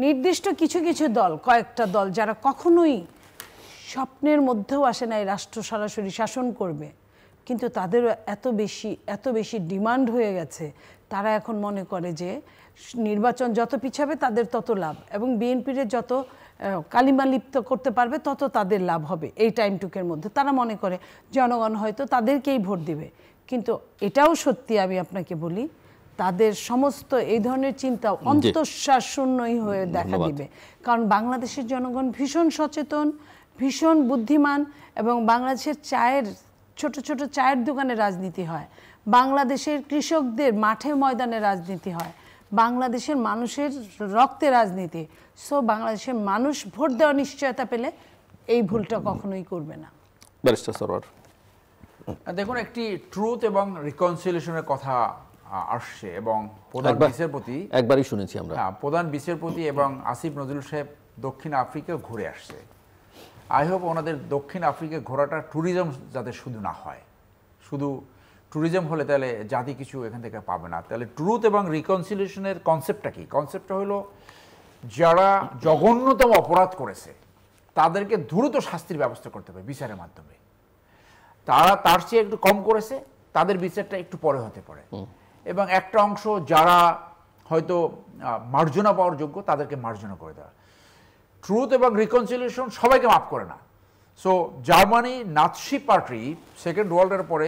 নির্দিষ্ট কিছু কিছু দল, কয়েকটা দল যারা কখনোই স্বপ্নের মধ্যেও আসে না এই রাষ্ট্র সরাসরি শাসন করবে, কিন্তু তাদেরও এত বেশি ডিমান্ড হয়ে গেছে, তারা এখন মনে করে যে নির্বাচন যত পিছাবে তাদের তত লাভ, এবং বিএনপির যত কালিমা লিপ্ত করতে পারবে তত তাদের লাভ হবে এই টাইমটুকের মধ্যে। তারা মনে করে জনগণ হয়তো তাদেরকেই ভোট দিবে। কিন্তু এটাও সত্যি, আমি আপনাকে বলি, তাদের সমস্ত এই ধরনের চিন্তা অন্তঃশ্বাস শূন্যই হয়ে দেখা দিবে। কারণ বাংলাদেশের জনগণ ভীষণ সচেতন, ভীষণ বুদ্ধিমান, এবং বাংলাদেশের ছোট ছোট চায়ের দোকানে রাজনীতি হয়, বাংলাদেশের কৃষকদের মাঠে ময়দানে রাজনীতি হয়, বাংলাদেশের মানুষের রক্তে রাজনীতি। সো বাংলাদেশের মানুষ ভোট দেওয়ার নিশ্চয়তা পেলে এই ভুলটা কখনোই করবে না। ব্যারিস্টার সরওয়ার, দেখুন, একটি ট্রুথ এবং রিকনসিলিয়েশনের কথা আসছে, এবং প্রধান বিচারপতি একবারই শুনেছি আমরা, প্রধান বিচারপতি এবং আসিফ নজরুল সাহেব দক্ষিণ আফ্রিকা ঘুরে আসছে। আই হোপ ওনাদের দক্ষিণ আফ্রিকা ঘোরাটা ট্যুরিজম যাতে শুধু না হয়, শুধু ট্যুরিজম হলে তাহলে জাতি কিছু এখান থেকে পাবে না। তাহলে ট্রুথ এবং রিকনসিলিয়েশনের কনসেপ্টটা কি? কনসেপ্টটা হলো যারা জঘন্যতম অপরাধ করেছে তাদেরকে দ্রুত শাস্তির ব্যবস্থা করতে হবে বিচারের মাধ্যমে। তার চেয়ে একটু কম করেছে, তাদের বিচারটা একটু পরে হতে পারে, এবং একটা অংশ যারা হয়তো মার্জনা পাওয়ার যোগ্য তাদেরকে মার্জনা করে দেওয়া। ট্রুথ এবং রিকনসিলিয়েশন সবাইকে মাফ করে না। So Germany Nazi party second ওয়ার্ল্ডের পরে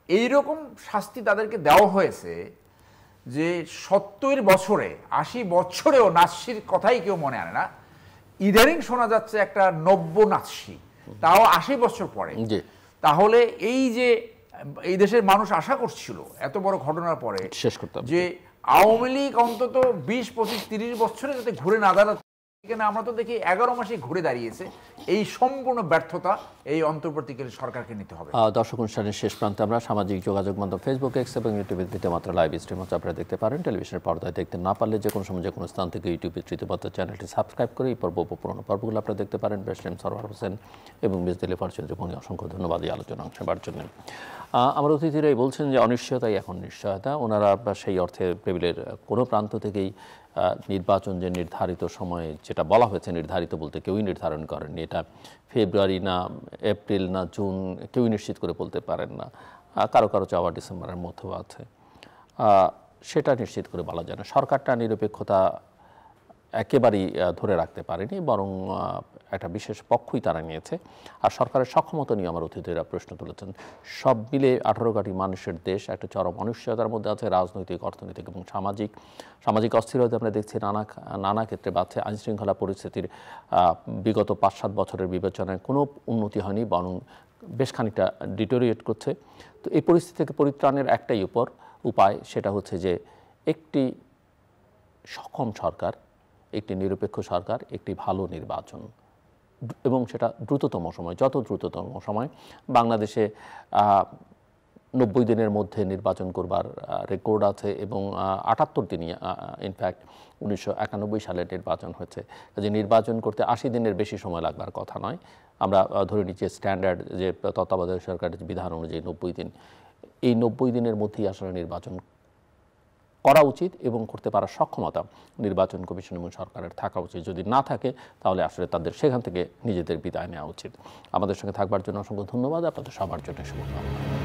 এইরকম শাস্তি তাদেরকে দেওয়া হয়েছে যে 70 বছরে 80 বছরেও নাৎসির কথাই কেউ মনে আনে না। ইদারিং শোনা যাচ্ছে একটা নব্য নাৎসি, তাও 80 বছর পরে। তাহলে এই যে এই দেশের মানুষ আশা করছিল এত বড় ঘটনার পরে শেষ করতে যে আওয়ামী লীগ অন্তত 20, 25, 30 বছরে যাতে ঘুরে না দাঁড়াতে, এখানে আমরা তো দেখি 11 মাসে ঘুরে দাঁড়িয়েছে। এই সম্পূর্ণ ব্যর্থতা এই অন্তর্বর্তীকালীন সরকারকে নিতে হবে। দর্শক অনুষ্ঠানের শেষ প্রান্তে আমরা সামাজিক যোগাযোগ মাধ্যম ফেসবুক, এক্স এবং ইউটিউবে মাত্র লাইভ স্ট্রিম হচ্ছে আপনারা দেখতে পারেন। টেলিভিশনের পর্দায় দেখতে না পারলে যে কোনো সময় যে কোনো স্থান থেকে ইউটিউবে তৃতীয় পত্র চ্যানেলটি সাবস্ক্রাইব করে এই পর্ব পুরোনো পর্বগুলো আপনারা দেখতে পারেন। বেস্টলেম সরওয়ার হোসেন এবং মিস দিলিফার চৌধুরী, অসংখ্য ধন্যবাদ এই আলোচনা অংশ নেওয়ার জন্য। আমার অতিথিরাই বলছেন যে অনিশ্চয়তাই এখন নিশ্চয়তা। ওনারা সেই অর্থে টেবিলের কোনো প্রান্ত থেকেই নির্বাচন যে নির্ধারিত সময়ে যেটা বলা হয়েছে, নির্ধারিত বলতে কেউই নির্ধারণ করেননি, এটা ফেব্রুয়ারি না এপ্রিল না জুন কেউই নিশ্চিত করে বলতে পারেন না। কারো কারো চাওয়া ডিসেম্বরের মধ্যেও আছে, সেটা নিশ্চিত করে বলা যায় না। সরকারটা নিরপেক্ষতা একেবারেই ধরে রাখতে পারেনি, বরং একটা বিশেষ পক্ষই তারা নিয়েছে। আর সরকারের সক্ষমতা নিয়ে আমার অতিথিরা প্রশ্ন তুলেছেন। সব মিলে 18 কোটি মানুষের দেশ একটা চরম অনিশ্চয়তার মধ্যে আছে, রাজনৈতিক, অর্থনৈতিক এবং সামাজিক অস্থিরতা আমরা দেখছি নানা ক্ষেত্রে বাড়ছে। আইনশৃঙ্খলা পরিস্থিতির বিগত 5-7 বছরের বিবেচনায় কোনো উন্নতি হয়নি, বরং বেশ খানিকটা ডিটোরিয়েট করছে। তো এই পরিস্থিতি থেকে পরিত্রাণের একটাই উপায়, সেটা হচ্ছে যে একটি সক্ষম সরকার, একটি নিরপেক্ষ সরকার, একটি ভালো নির্বাচন, এবং সেটা দ্রুততম সময়, যত দ্রুততম সময়। বাংলাদেশে 90 দিনের মধ্যে নির্বাচন করবার রেকর্ড আছে এবং 78 দিনই ইনফ্যাক্ট 1991 সালে নির্বাচন হয়েছে। যে নির্বাচন করতে 80 দিনের বেশি সময় লাগবার কথা নয়। আমরা ধরে নিচ্ছি স্ট্যান্ডার্ড যে তত্ত্বাবধায়ক সরকারের বিধান অনুযায়ী 90 দিন, এই 90 দিনের মধ্যেই আসলে নির্বাচন করা উচিত এবং করতে পারার সক্ষমতা নির্বাচন কমিশন এবং সরকারের থাকা উচিত। যদি না থাকে তাহলে আসলে তাদের সেখান থেকে নিজেদের বিদায় নেওয়া উচিত। আমাদের সঙ্গে থাকবার জন্য অসংখ্য ধন্যবাদ। আপনাদের সবার জন্য শুভকামনা।